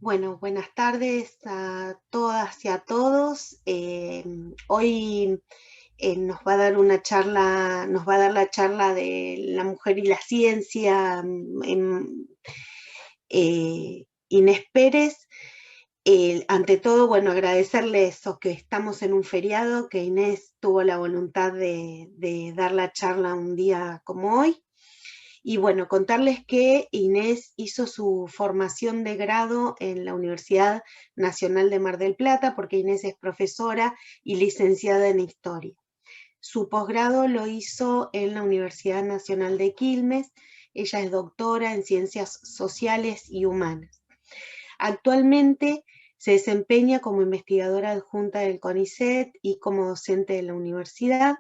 Bueno, buenas tardes a todas y a todos. Hoy nos va a dar una charla, nos va a dar la charla de la mujer y la ciencia, Inés Pérez. Ante todo, bueno, agradecerles que estamos en un feriado, que Inés tuvo la voluntad de dar la charla un día como hoy. Y bueno, contarles que Inés hizo su formación de grado en la Universidad Nacional de Mar del Plata, porque Inés es profesora y licenciada en Historia. Su posgrado lo hizo en la Universidad Nacional de Quilmes. Ella es doctora en Ciencias Sociales y Humanas. Actualmente se desempeña como investigadora adjunta del CONICET y como docente de la universidad.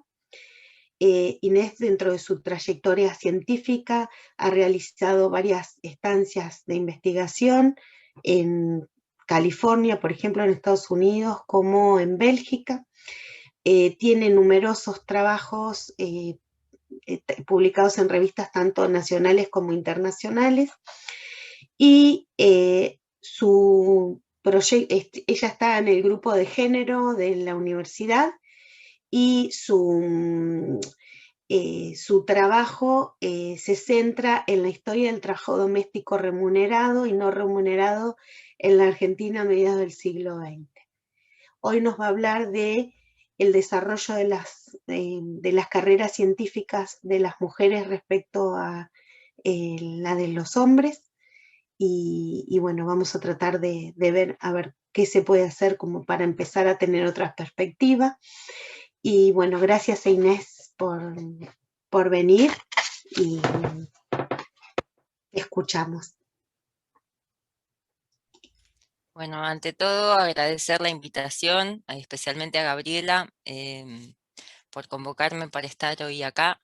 Inés, dentro de su trayectoria científica, ha realizado varias estancias de investigación en California, por ejemplo, en Estados Unidos, como en Bélgica. Tiene numerosos trabajos publicados en revistas tanto nacionales como internacionales. Y ella está en el grupo de género de la universidad y su trabajo se centra en la historia del trabajo doméstico remunerado y no remunerado en la Argentina a mediados del siglo XX. Hoy nos va a hablar de el desarrollo de las carreras científicas de las mujeres respecto a la de los hombres. Y bueno, vamos a tratar de ver a ver qué se puede hacer como para empezar a tener otras perspectivas. Y bueno, gracias a Inés por venir y te escuchamos. Bueno, ante todo agradecer la invitación, especialmente a Gabriela, por convocarme para estar hoy acá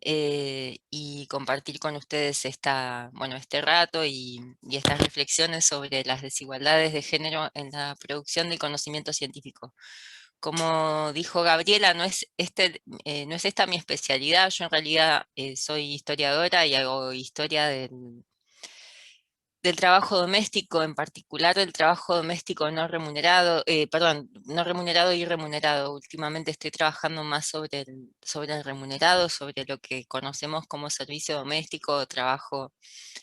y compartir con ustedes este rato y estas reflexiones sobre las desigualdades de género en la producción del conocimiento científico. Como dijo Gabriela, no es esta mi especialidad. Yo en realidad soy historiadora y hago historia del trabajo doméstico, en particular del trabajo doméstico no remunerado, no remunerado y remunerado. Últimamente estoy trabajando más sobre el remunerado, sobre lo que conocemos como servicio doméstico o trabajo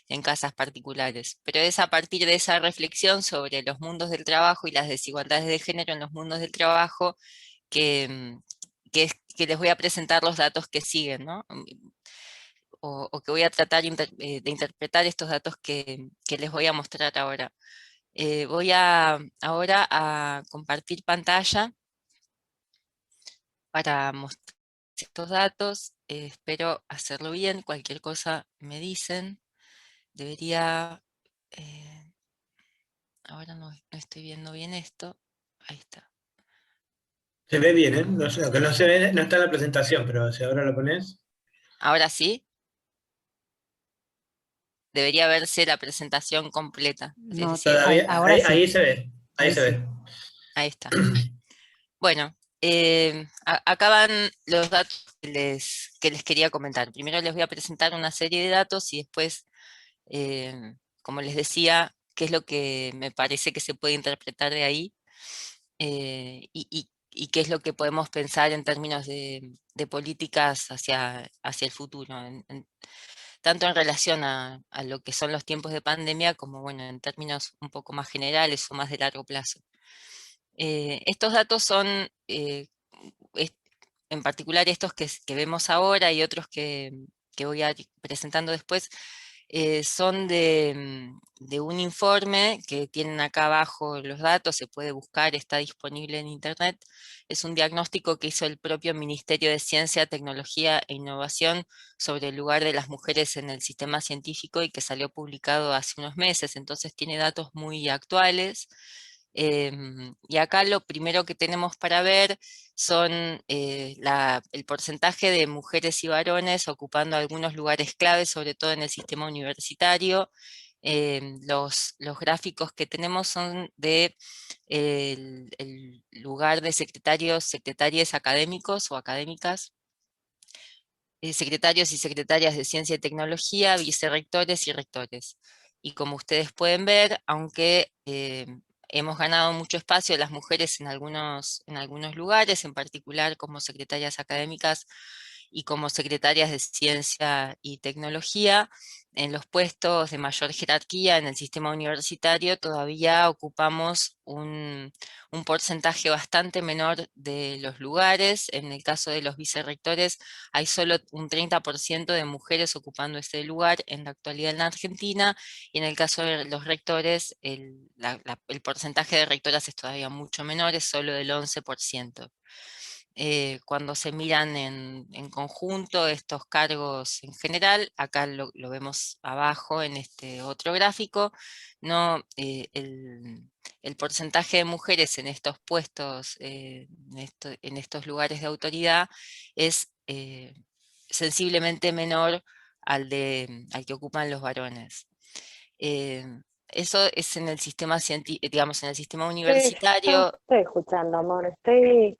en casas particulares. Pero es a partir de esa reflexión sobre los mundos del trabajo y las desigualdades de género en los mundos del trabajo que, que les voy a presentar los datos que siguen, ¿no? O que voy a tratar de interpretar estos datos que les voy a mostrar ahora. Voy ahora a compartir pantalla para mostrar estos datos. Espero hacerlo bien, cualquier cosa me dicen. Debería... eh, ahora no estoy viendo bien esto. Ahí está. Se ve bien, ¿eh? No sé, lo que no se ve, no está en la presentación, pero si ahora lo pones. Ahora sí, debería verse la presentación completa. Es No, decir, Todavía, ahora sí, ahí se ve, ahí ahí se sí. ve. ahí está. Bueno, acá van los datos que les quería comentar. Primero les voy a presentar una serie de datos y después, como les decía, qué es lo que me parece que se puede interpretar de ahí y qué es lo que podemos pensar en términos de políticas hacia el futuro, tanto en relación a lo que son los tiempos de pandemia como, bueno, en términos un poco más generales o más de largo plazo. Estos datos son, est- en particular estos que vemos ahora y otros que voy a ir presentando después, son de un informe que tienen acá abajo los datos, se puede buscar, está disponible en internet. Es un diagnóstico que hizo el propio Ministerio de Ciencia, Tecnología e Innovación sobre el lugar de las mujeres en el sistema científico y que salió publicado hace unos meses, entonces tiene datos muy actuales. Y acá lo primero que tenemos para ver son el porcentaje de mujeres y varones ocupando algunos lugares claves, sobre todo en el sistema universitario. Los gráficos que tenemos son de el lugar de secretarios, secretarias académicos o académicas, secretarios y secretarias de ciencia y tecnología, vicerrectores y rectores. y como ustedes pueden ver, aunque hemos ganado mucho espacio las mujeres en algunos lugares, en particular como secretarias académicas y como secretarias de ciencia y tecnología, en los puestos de mayor jerarquía en el sistema universitario todavía ocupamos un porcentaje bastante menor de los lugares. En el caso de los vicerrectores hay solo un 30% de mujeres ocupando ese lugar en la actualidad en la Argentina, y en el caso de los rectores el porcentaje de rectoras es todavía mucho menor, es solo del 11%. Cuando se miran en conjunto estos cargos en general, acá lo vemos abajo en este otro gráfico, no, el porcentaje de mujeres en estos puestos, en estos lugares de autoridad, es sensiblemente menor al que ocupan los varones. Eh, Eso es en el sistema digamos, en el sistema Sí, yo universitario. estoy escuchando, amor, estoy...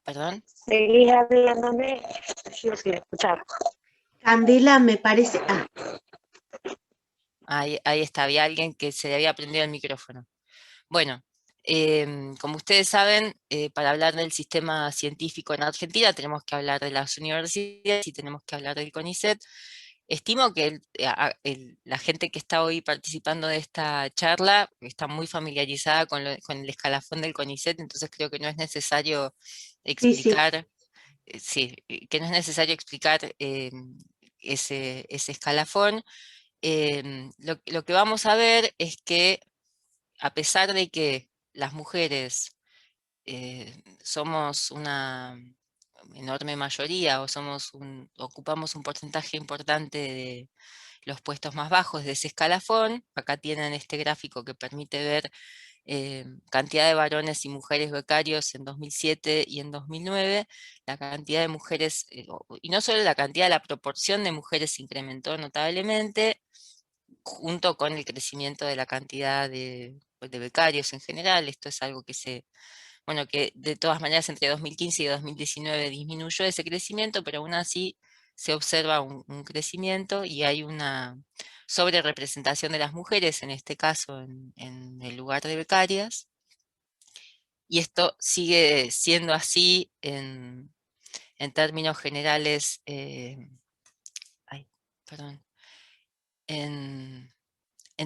Perdón. Seguís hablándome, yo sin escuchar. Candela, me parece... Ahí está, había alguien que se le había prendido el micrófono. Bueno, como ustedes saben, para hablar del sistema científico en Argentina tenemos que hablar de las universidades y tenemos que hablar del CONICET. Estimo que la gente que está hoy participando de esta charla está muy familiarizada con el escalafón del CONICET, entonces creo que no es necesario Sí. explicar, que no es necesario explicar ese escalafón. Lo que vamos a ver es que, a pesar de que las mujeres somos una enorme mayoría o ocupamos un porcentaje importante de los puestos más bajos de ese escalafón, acá tienen este gráfico que permite ver cantidad de varones y mujeres becarios en 2007 y en 2009, la cantidad de mujeres, y no solo la cantidad, la proporción de mujeres se incrementó notablemente, junto con el crecimiento de la cantidad de becarios en general. Esto es algo que de todas maneras entre 2015 y 2019 disminuyó ese crecimiento, pero aún así se observa un crecimiento y hay una sobrerepresentación de las mujeres, en este caso en el lugar de becarias, y esto sigue siendo así en términos generales, perdón, en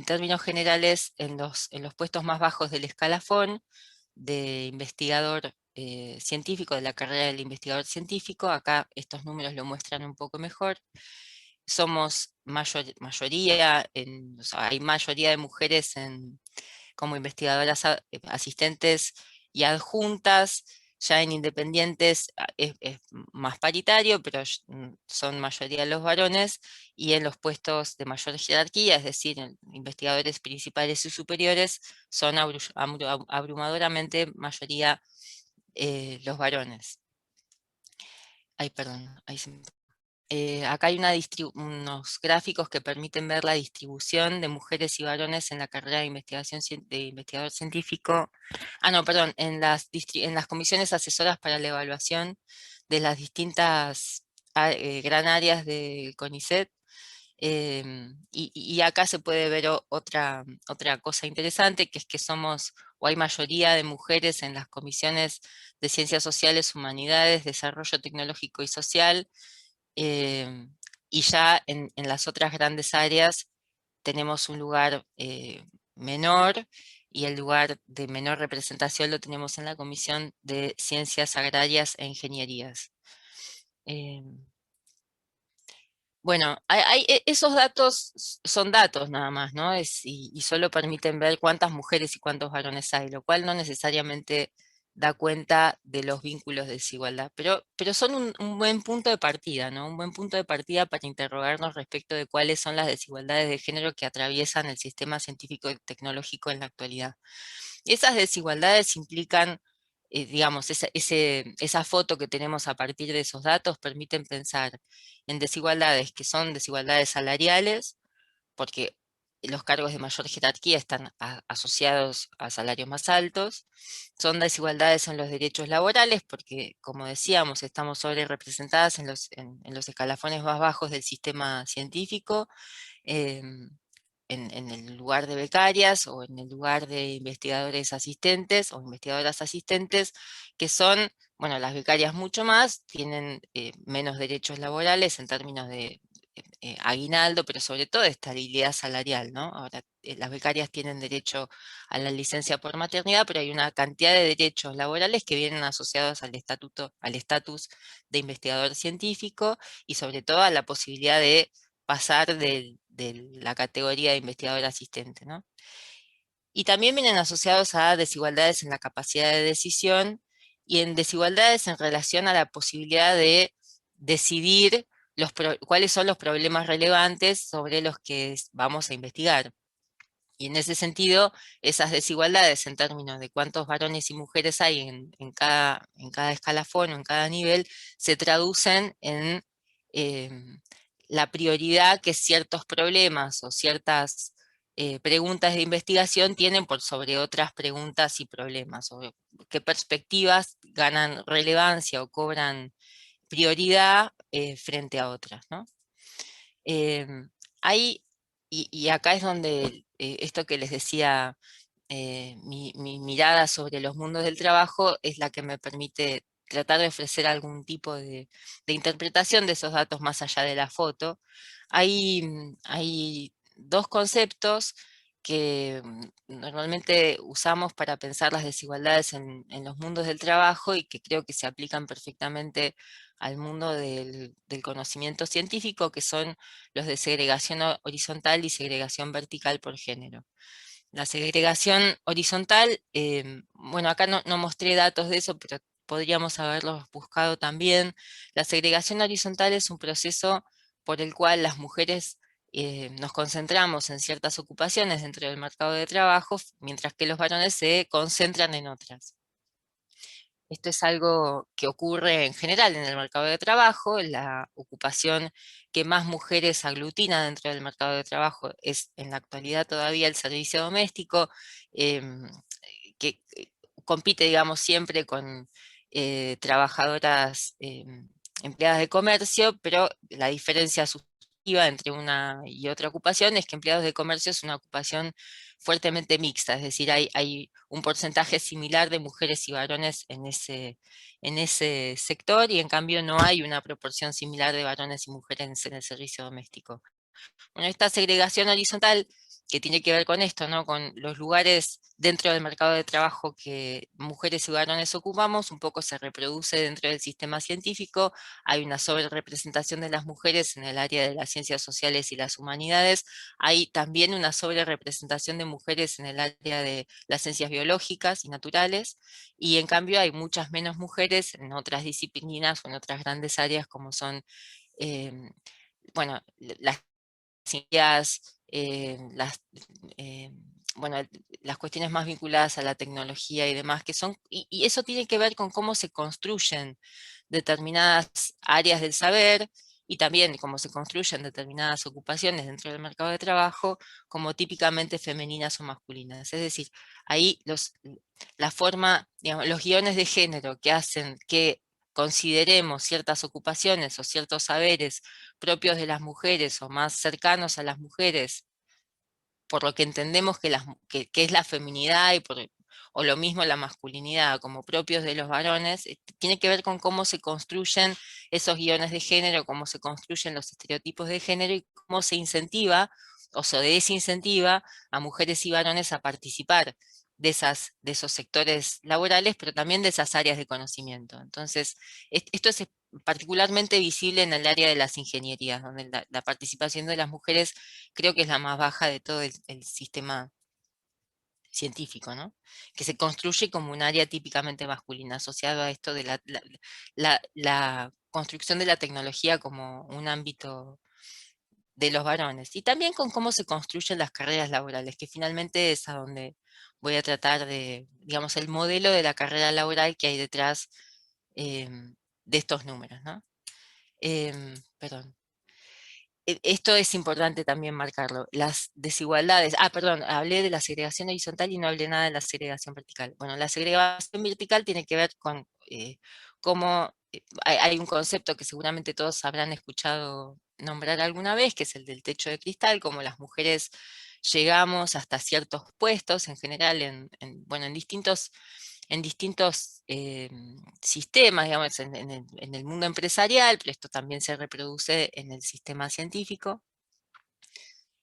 términos generales, en los puestos más bajos del escalafón de investigador científico, de la carrera del investigador científico, acá estos números lo muestran un poco mejor. Somos mayoría, o sea, hay mayoría de mujeres como investigadoras asistentes y adjuntas. Ya en independientes es más paritario, pero son mayoría los varones, y en los puestos de mayor jerarquía, es decir, en investigadores principales y superiores, son abrumadoramente mayoría los varones. Perdón, acá hay unos gráficos que permiten ver la distribución de mujeres y varones en la carrera de investigador científico. No, perdón, en las comisiones asesoras para la evaluación de las distintas gran áreas del CONICET. Y acá se puede ver otra cosa interesante, que es que hay mayoría de mujeres en las comisiones de Ciencias Sociales, Humanidades, Desarrollo Tecnológico y Social, y ya en las otras grandes áreas tenemos un lugar menor, y el lugar de menor representación lo tenemos en la Comisión de Ciencias Agrarias e Ingenierías. Bueno, esos datos son datos nada más, ¿no? Y solo permiten ver cuántas mujeres y cuántos varones hay, lo cual no necesariamente da cuenta de los vínculos de desigualdad, pero son un buen punto de partida, ¿no? Un buen punto de partida para interrogarnos respecto de cuáles son las desigualdades de género que atraviesan el sistema científico y tecnológico en la actualidad. Y esas desigualdades implican, digamos, esa foto que tenemos a partir de esos datos permiten pensar en desigualdades que son desigualdades salariales, porque los cargos de mayor jerarquía están asociados a salarios más altos. Son desigualdades en los derechos laborales porque, como decíamos, estamos sobre representadas en los escalafones más bajos del sistema científico, en el lugar de becarias o en el lugar de investigadores asistentes o investigadoras asistentes, que son, bueno, las becarias mucho más, tienen menos derechos laborales en términos de aguinaldo, pero sobre todo de estabilidad salarial, ¿no? Ahora, las becarias tienen derecho a la licencia por maternidad, pero hay una cantidad de derechos laborales que vienen asociados al estatus de investigador científico y sobre todo a la posibilidad de pasar de la categoría de investigador asistente, ¿no? Y también vienen asociados a desigualdades en la capacidad de decisión y en desigualdades en relación a la posibilidad de decidir cuáles son los problemas relevantes sobre los que vamos a investigar. Y en ese sentido, esas desigualdades en términos de cuántos varones y mujeres hay en cada escalafón o en cada nivel, se traducen en la prioridad que ciertos problemas o ciertas preguntas de investigación tienen por sobre otras preguntas y problemas, o qué perspectivas ganan relevancia o cobran prioridad frente a otras, ¿no? Hay, y acá es donde esto que les decía, mi mirada sobre los mundos del trabajo es la que me permite tratar de ofrecer algún tipo de interpretación de esos datos más allá de la foto. Hay dos conceptos que normalmente usamos para pensar las desigualdades en los mundos del trabajo y que creo que se aplican perfectamente al mundo del conocimiento científico, que son los de segregación horizontal y segregación vertical por género. La segregación horizontal, bueno, acá no mostré datos de eso, pero podríamos haberlos buscado también. La segregación horizontal es un proceso por el cual las mujeres nos concentramos en ciertas ocupaciones dentro del mercado de trabajo, mientras que los varones se concentran en otras. Esto es algo que ocurre en general en el mercado de trabajo. La ocupación que más mujeres aglutina dentro del mercado de trabajo es en la actualidad todavía el servicio doméstico, que compite, digamos, siempre con trabajadoras empleadas de comercio, pero la diferencia sustantiva entre una y otra ocupación es que empleados de comercio es una ocupación fuertemente mixta, es decir, hay un porcentaje similar de mujeres y varones en ese sector, y en cambio no hay una proporción similar de varones y mujeres en el servicio doméstico. Bueno, esta segregación horizontal que tiene que ver con esto, ¿no? Con los lugares dentro del mercado de trabajo que mujeres y varones ocupamos, un poco se reproduce dentro del sistema científico. Hay una sobrerepresentación de las mujeres en el área de las ciencias sociales y las humanidades. Hay también una sobrerepresentación de mujeres en el área de las ciencias biológicas y naturales, y en cambio hay muchas menos mujeres en otras disciplinas o en otras grandes áreas como son, bueno, las ciencias, bueno, las cuestiones más vinculadas a la tecnología y demás, y eso tiene que ver con cómo se construyen determinadas áreas del saber y también cómo se construyen determinadas ocupaciones dentro del mercado de trabajo como típicamente femeninas o masculinas. Es decir, ahí la forma, digamos, los guiones de género que hacen que consideremos ciertas ocupaciones o ciertos saberes propios de las mujeres o más cercanos a las mujeres, por lo que entendemos que es la feminidad o lo mismo la masculinidad como propios de los varones, tiene que ver con cómo se construyen esos guiones de género, cómo se construyen los estereotipos de género y cómo se incentiva o se desincentiva a mujeres y varones a participar de esos sectores laborales, pero también de esas áreas de conocimiento. Entonces, esto es particularmente visible en el área de las ingenierías, donde la participación de las mujeres creo que es la más baja de todo el sistema científico, ¿no? Que se construye como un área típicamente masculina, asociado a esto de la construcción de la tecnología como un ámbito de los varones, y también con cómo se construyen las carreras laborales, que finalmente es a donde voy a tratar de, digamos, el modelo de la carrera laboral que hay detrás de estos números, ¿no? Perdón. esto es importante también marcarlo. Las desigualdades, perdón, hablé de la segregación horizontal y no hablé nada de la segregación vertical. Bueno, la segregación vertical tiene que ver con cómo hay un concepto que seguramente todos habrán escuchado nombrar alguna vez, que es el del techo de cristal, como las mujeres llegamos hasta ciertos puestos, en general, bueno, en distintos sistemas, digamos, en el mundo empresarial, pero esto también se reproduce en el sistema científico.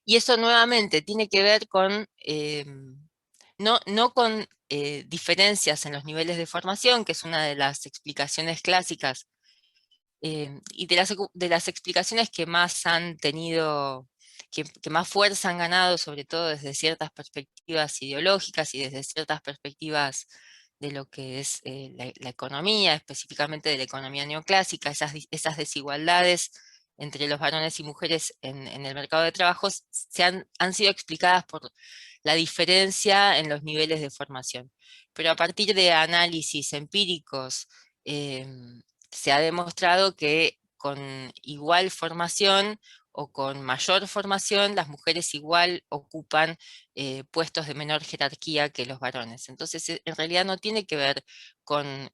Y eso nuevamente tiene que ver con, no con diferencias en los niveles de formación, que es una de las explicaciones clásicas, y de las explicaciones que más han tenido, que más fuerza han ganado, sobre todo desde ciertas perspectivas ideológicas y desde ciertas perspectivas de lo que es la economía, específicamente de la economía neoclásica, esas desigualdades entre los varones y mujeres en el mercado de trabajo han sido explicadas por la diferencia en los niveles de formación. Pero a partir de análisis empíricos, se ha demostrado que con igual formación o con mayor formación, las mujeres igual ocupan puestos de menor jerarquía que los varones. Entonces, en realidad no tiene que ver con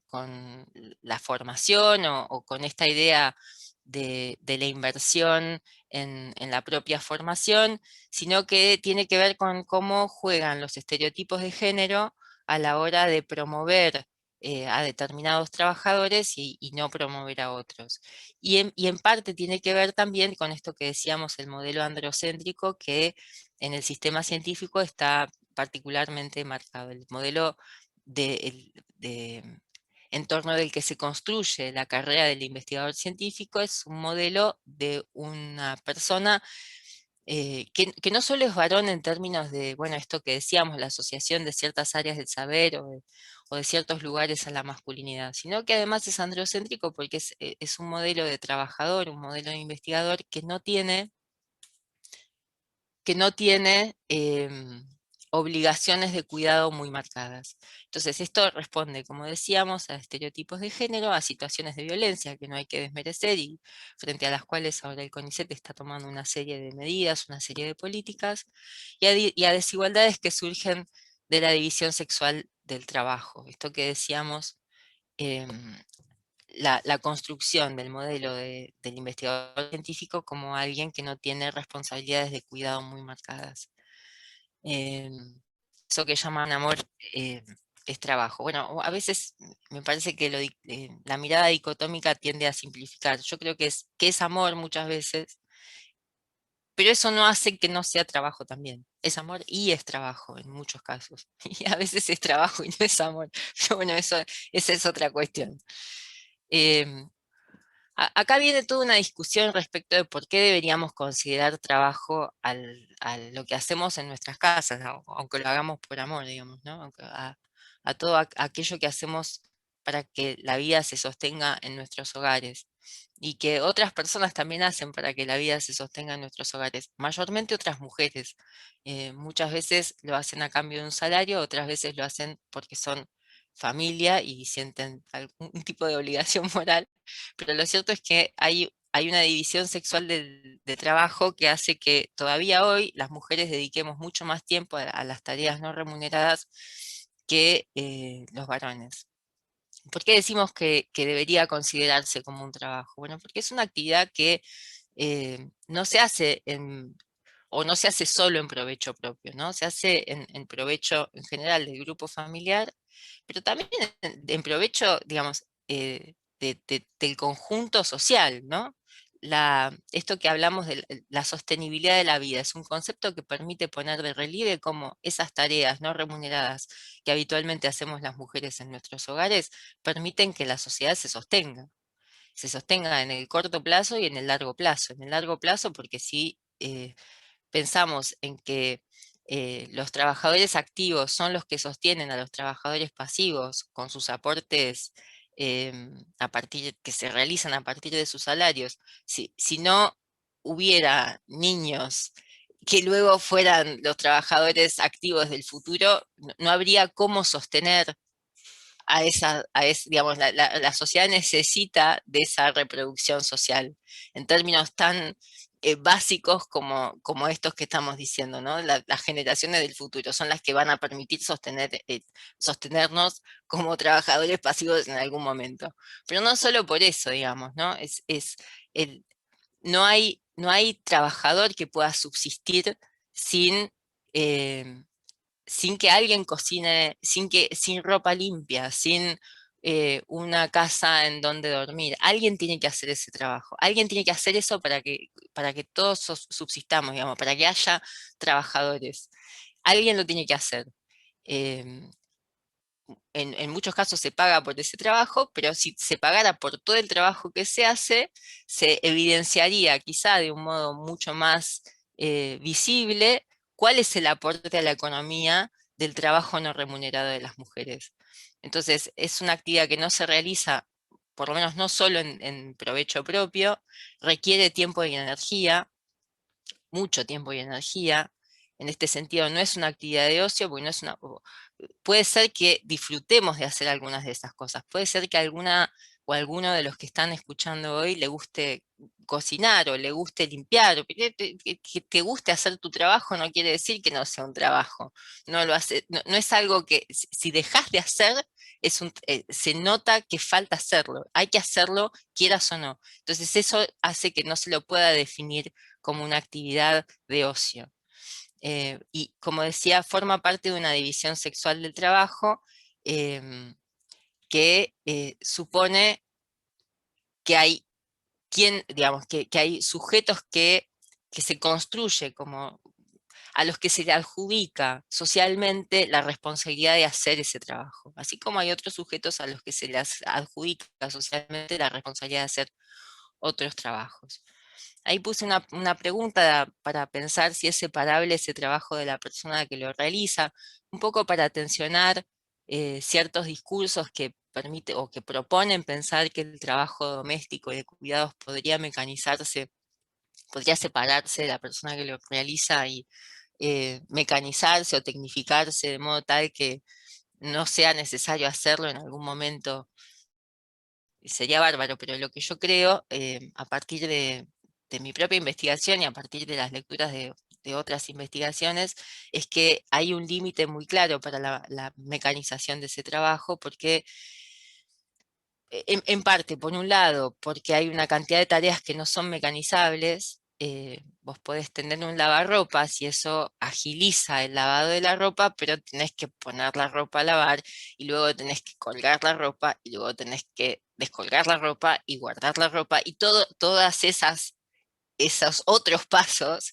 la formación o con esta idea de la inversión en la propia formación, sino que tiene que ver con cómo juegan los estereotipos de género a la hora de promover a determinados trabajadores y no promover a otros. Y en parte tiene que ver también con esto que decíamos, el modelo androcéntrico, que en el sistema científico está particularmente marcado. El modelo en torno del que se construye la carrera del investigador científico es un modelo de una persona que no solo es varón en términos de, bueno, esto que decíamos, la asociación de ciertas áreas del saber o de ciertos lugares a la masculinidad, sino que además es androcéntrico porque es un modelo de trabajador, un modelo de investigador que no tiene obligaciones de cuidado muy marcadas. Entonces, esto responde, como decíamos, a estereotipos de género, a situaciones de violencia que no hay que desmerecer y frente a las cuales ahora el CONICET está tomando una serie de medidas, una serie de políticas, y a desigualdades que surgen de la división sexual del trabajo. Esto que decíamos, la construcción del modelo del investigador científico como alguien que no tiene responsabilidades de cuidado muy marcadas. Eso que llaman amor es trabajo. Bueno, a veces me parece que la mirada dicotómica tiende a simplificar. Yo creo que es amor muchas veces, pero eso no hace que no sea trabajo también. Es amor y es trabajo en muchos casos. Y a veces es trabajo y no es amor. Pero bueno, esa es otra cuestión. Em, Acá viene toda una discusión respecto de por qué deberíamos considerar trabajo a lo que hacemos en nuestras casas, aunque lo hagamos por amor, digamos, ¿no? A todo aquello que hacemos para que la vida se sostenga en nuestros hogares y que otras personas también hacen para que la vida se sostenga en nuestros hogares, mayormente otras mujeres. Muchas veces lo hacen a cambio de un salario, otras veces lo hacen porque son familia y sienten algún tipo de obligación moral, pero lo cierto es que hay una división sexual de trabajo que hace que todavía hoy las mujeres dediquemos mucho más tiempo a las tareas no remuneradas que los varones. ¿Por qué decimos que debería considerarse como un trabajo? Bueno, porque es una actividad que no se hace o no se hace solo en provecho propio, ¿no? Se hace en provecho en general del grupo familiar, pero también en provecho, digamos, del conjunto social, ¿no? Esto que hablamos de la sostenibilidad de la vida es un concepto que permite poner de relieve cómo esas tareas no remuneradas que habitualmente hacemos las mujeres en nuestros hogares permiten que la sociedad se sostenga en el corto plazo y en el largo plazo. En el largo plazo porque si pensamos en que los trabajadores activos son los que sostienen a los trabajadores pasivos con sus aportes que se realizan a partir de sus salarios, si no hubiera niños que luego fueran los trabajadores activos del futuro, no habría cómo sostener digamos, la sociedad necesita de esa reproducción social en términos tan básicos como estos que estamos diciendo, ¿no? Las generaciones del futuro son las que van a permitir sostenernos como trabajadores pasivos en algún momento. Pero no solo por eso, digamos, ¿no? No hay trabajador que pueda subsistir sin que alguien cocine, sin ropa limpia, sin una casa en donde dormir. Alguien tiene que hacer ese trabajo. Alguien tiene que hacer eso para que todos subsistamos, digamos, para que haya trabajadores. Alguien lo tiene que hacer. En muchos casos se paga por ese trabajo, pero si se pagara por todo el trabajo que se hace, se evidenciaría quizá de un modo mucho más visible cuál es el aporte a la economía del trabajo no remunerado de las mujeres. Entonces, es una actividad que no se realiza, por lo menos no solo en provecho propio, requiere tiempo y energía, mucho tiempo y energía. En este sentido, no es una actividad de ocio, porque no es puede ser que disfrutemos de hacer algunas de esas cosas. Puede ser que alguna o alguno de los que están escuchando hoy le guste cocinar o le guste limpiar. Que te guste hacer tu trabajo no quiere decir que no sea un trabajo. No es algo que si dejas de hacer, se nota que falta hacerlo. Hay que hacerlo, quieras o no. Entonces eso hace que no se lo pueda definir como una actividad de ocio. Y como decía, forma parte de una división sexual del trabajo que supone que hay digamos, que hay sujetos que se construye a los que se le adjudica socialmente la responsabilidad de hacer ese trabajo, así como hay otros sujetos a los que se les adjudica socialmente la responsabilidad de hacer otros trabajos. Ahí puse una pregunta para pensar si es separable ese trabajo de la persona que lo realiza, un poco para tensionar ciertos discursos que permiten o que proponen pensar que el trabajo doméstico y de cuidados podría mecanizarse, podría separarse de la persona que lo realiza y mecanizarse o tecnificarse de modo tal que no sea necesario hacerlo en algún momento. Sería bárbaro, pero lo que yo creo, a partir de mi propia investigación y a partir de las lecturas de otras investigaciones, es que hay un límite muy claro para la mecanización de ese trabajo, porque en parte, por un lado, porque hay una cantidad de tareas que no son mecanizables. Vos podés tener un lavarropas y eso agiliza el lavado de la ropa, pero tenés que poner la ropa a lavar y luego tenés que colgar la ropa y luego tenés que descolgar la ropa y guardar la ropa y todas esos otros pasos.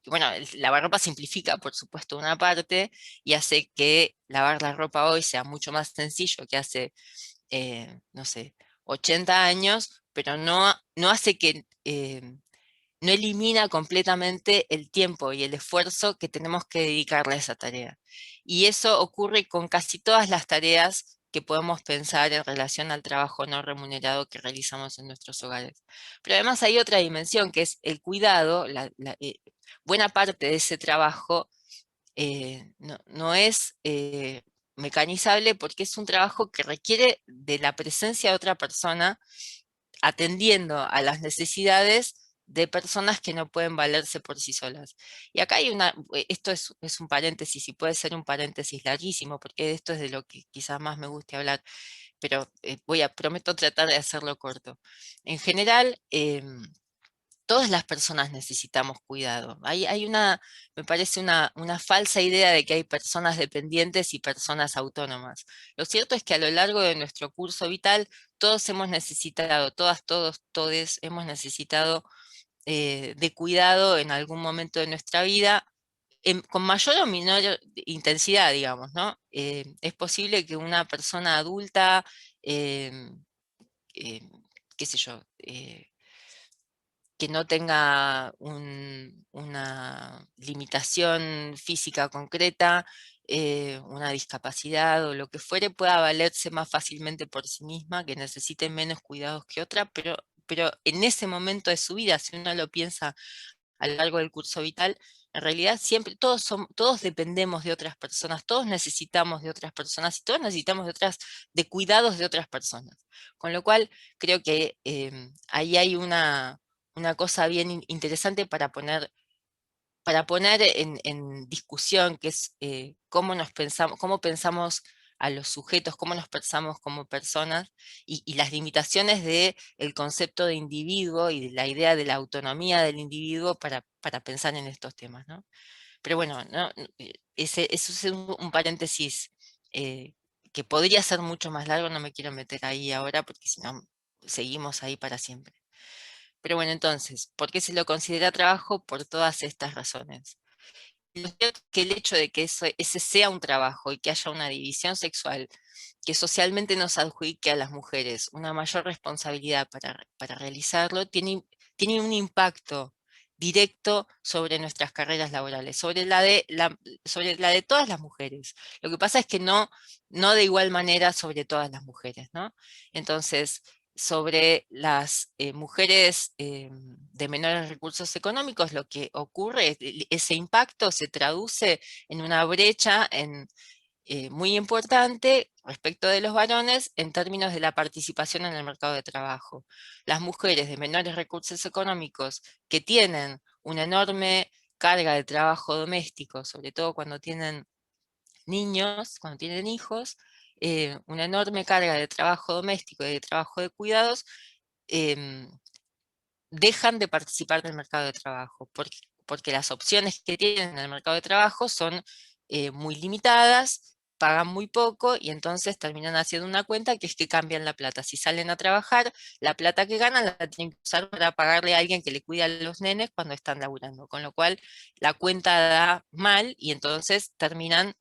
Bueno, el lavarropa simplifica, por supuesto, una parte y hace que lavar la ropa hoy sea mucho más sencillo que hace no sé, 80 años, pero no hace que, no elimina completamente el tiempo y el esfuerzo que tenemos que dedicarle a esa tarea. Y eso ocurre con casi todas las tareas que podemos pensar en relación al trabajo no remunerado que realizamos en nuestros hogares. Pero además hay otra dimensión que es el cuidado. Buena parte de ese trabajo no es mecanizable porque es un trabajo que requiere de la presencia de otra persona atendiendo a las necesidades de personas que no pueden valerse por sí solas. Y acá hay esto es un paréntesis y puede ser un paréntesis larguísimo porque esto es de lo que quizás más me guste hablar, pero prometo tratar de hacerlo corto. En general, todas las personas necesitamos cuidado. Me parece una falsa idea de que hay personas dependientes y personas autónomas. Lo cierto es que a lo largo de nuestro curso vital, todos hemos necesitado, todes hemos necesitado de cuidado en algún momento de nuestra vida, con mayor o menor intensidad, digamos, ¿no? Es posible que una persona adulta, qué sé yo, que no tenga una limitación física concreta, una discapacidad o lo que fuere, pueda valerse más fácilmente por sí misma, que necesite menos cuidados que otra, pero en ese momento de su vida, si uno lo piensa a lo largo del curso vital, en realidad siempre todos dependemos de otras personas, todos necesitamos de otras personas y todos necesitamos de cuidados de otras personas. Con lo cual creo que ahí hay una una cosa bien interesante para poner en discusión, que es cómo pensamos a los sujetos, cómo nos pensamos como personas, y las limitaciones del concepto de individuo y de la idea de la autonomía del individuo para pensar en estos temas, ¿no? Pero bueno, eso es un paréntesis que podría ser mucho más largo, no me quiero meter ahí ahora porque si no seguimos ahí para siempre. Pero bueno, entonces, ¿por qué se lo considera trabajo? Por todas estas razones. Lo cierto es que el hecho de que ese sea un trabajo y que haya una división sexual que socialmente nos adjudique a las mujeres una mayor responsabilidad para realizarlo, tiene un impacto directo sobre nuestras carreras laborales, sobre la de todas las mujeres. Lo que pasa es que no de igual manera sobre todas las mujeres, ¿no? Entonces, sobre las mujeres de menores recursos económicos, lo que ocurre, ese impacto se traduce en una brecha muy importante respecto de los varones en términos de la participación en el mercado de trabajo. Las mujeres de menores recursos económicos que tienen una enorme carga de trabajo doméstico, sobre todo cuando tienen niños, cuando tienen hijos, una enorme carga de trabajo doméstico y de trabajo de cuidados, em, dejan de participar del mercado de trabajo, porque las opciones que tienen en el mercado de trabajo son muy limitadas, pagan muy poco y entonces terminan haciendo una cuenta que es que cambian la plata. Si salen a trabajar, la plata que ganan la tienen que usar para pagarle a alguien que le cuida a los nenes cuando están laburando, con lo cual la cuenta da mal y entonces terminan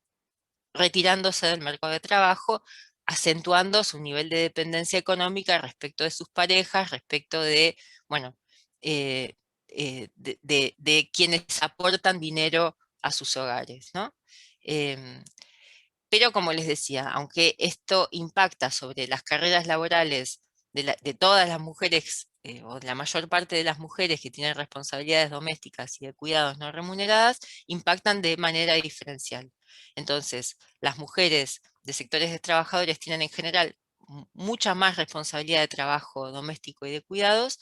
retirándose del mercado de trabajo, acentuando su nivel de dependencia económica respecto de sus parejas, respecto de, bueno, eh, de quienes aportan dinero a sus hogares, ¿no? Pero como les decía, aunque esto impacta sobre las carreras laborales de todas las mujeres, o de la mayor parte de las mujeres que tienen responsabilidades domésticas y de cuidados no remuneradas, impactan de manera diferencial. Entonces, las mujeres de sectores de trabajadores tienen en general mucha más responsabilidad de trabajo doméstico y de cuidados,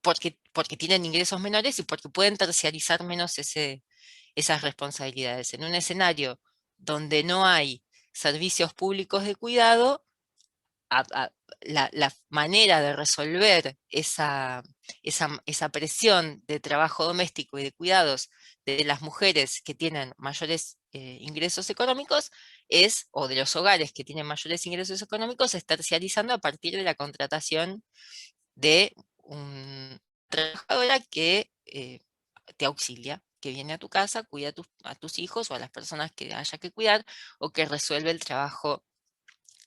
porque tienen ingresos menores y porque pueden terciarizar menos esas responsabilidades. En un escenario donde no hay servicios públicos de cuidado, la manera de resolver esa presión de trabajo doméstico y de cuidados de las mujeres que tienen mayores ingresos económicos o de los hogares que tienen mayores ingresos económicos, es terciarizando a partir de la contratación de una trabajadora que te auxilia, que viene a tu casa, cuida a tus hijos o a las personas que haya que cuidar, o que resuelve el trabajo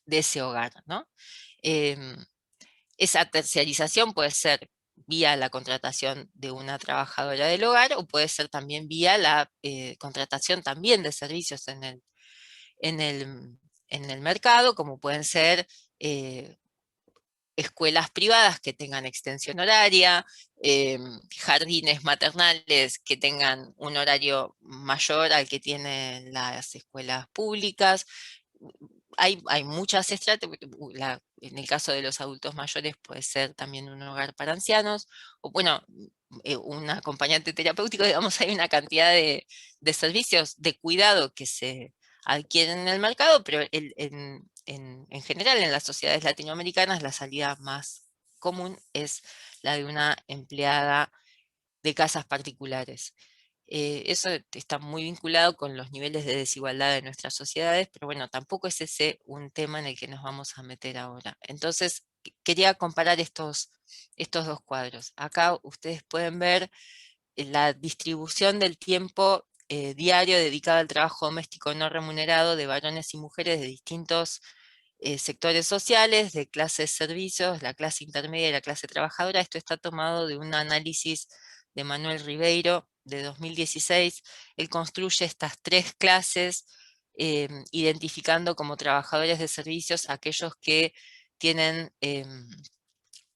de ese hogar, ¿no? Esa terciarización puede ser vía la contratación de una trabajadora del hogar, o puede ser también vía la contratación también de servicios en el mercado, como pueden ser escuelas privadas que tengan extensión horaria, jardines maternales que tengan un horario mayor al que tienen las escuelas públicas. Hay muchas estrategias. En el caso de los adultos mayores puede ser también un hogar para ancianos, o bueno, un acompañante terapéutico. Digamos, hay una cantidad de servicios de cuidado que se adquieren en el mercado, pero en general en las sociedades latinoamericanas la salida más común es la de una empleada de casas particulares. Eso está muy vinculado con los niveles de desigualdad de nuestras sociedades, pero bueno, tampoco es ese un tema en el que nos vamos a meter ahora. Entonces, quería comparar estos dos cuadros. Acá ustedes pueden ver la distribución del tiempo diario dedicado al trabajo doméstico no remunerado de varones y mujeres de distintos sectores sociales, de clases servicios, la clase intermedia y la clase trabajadora. Esto está tomado de un análisis de Manuel Ribeiro de 2016. Él construye estas tres clases, identificando como trabajadores de servicios aquellos que tienen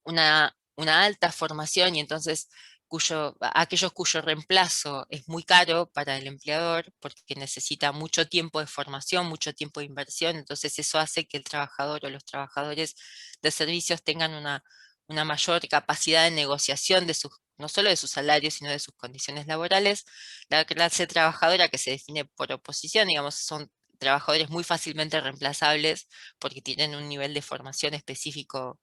una alta formación y entonces aquellos cuyo reemplazo es muy caro para el empleador porque necesita mucho tiempo de formación, mucho tiempo de inversión. Entonces eso hace que el trabajador o los trabajadores de servicios tengan una mayor capacidad de negociación de no solo de sus salarios, sino de sus condiciones laborales. La clase trabajadora, que se define por oposición, digamos, son trabajadores muy fácilmente reemplazables porque tienen un nivel de formación específico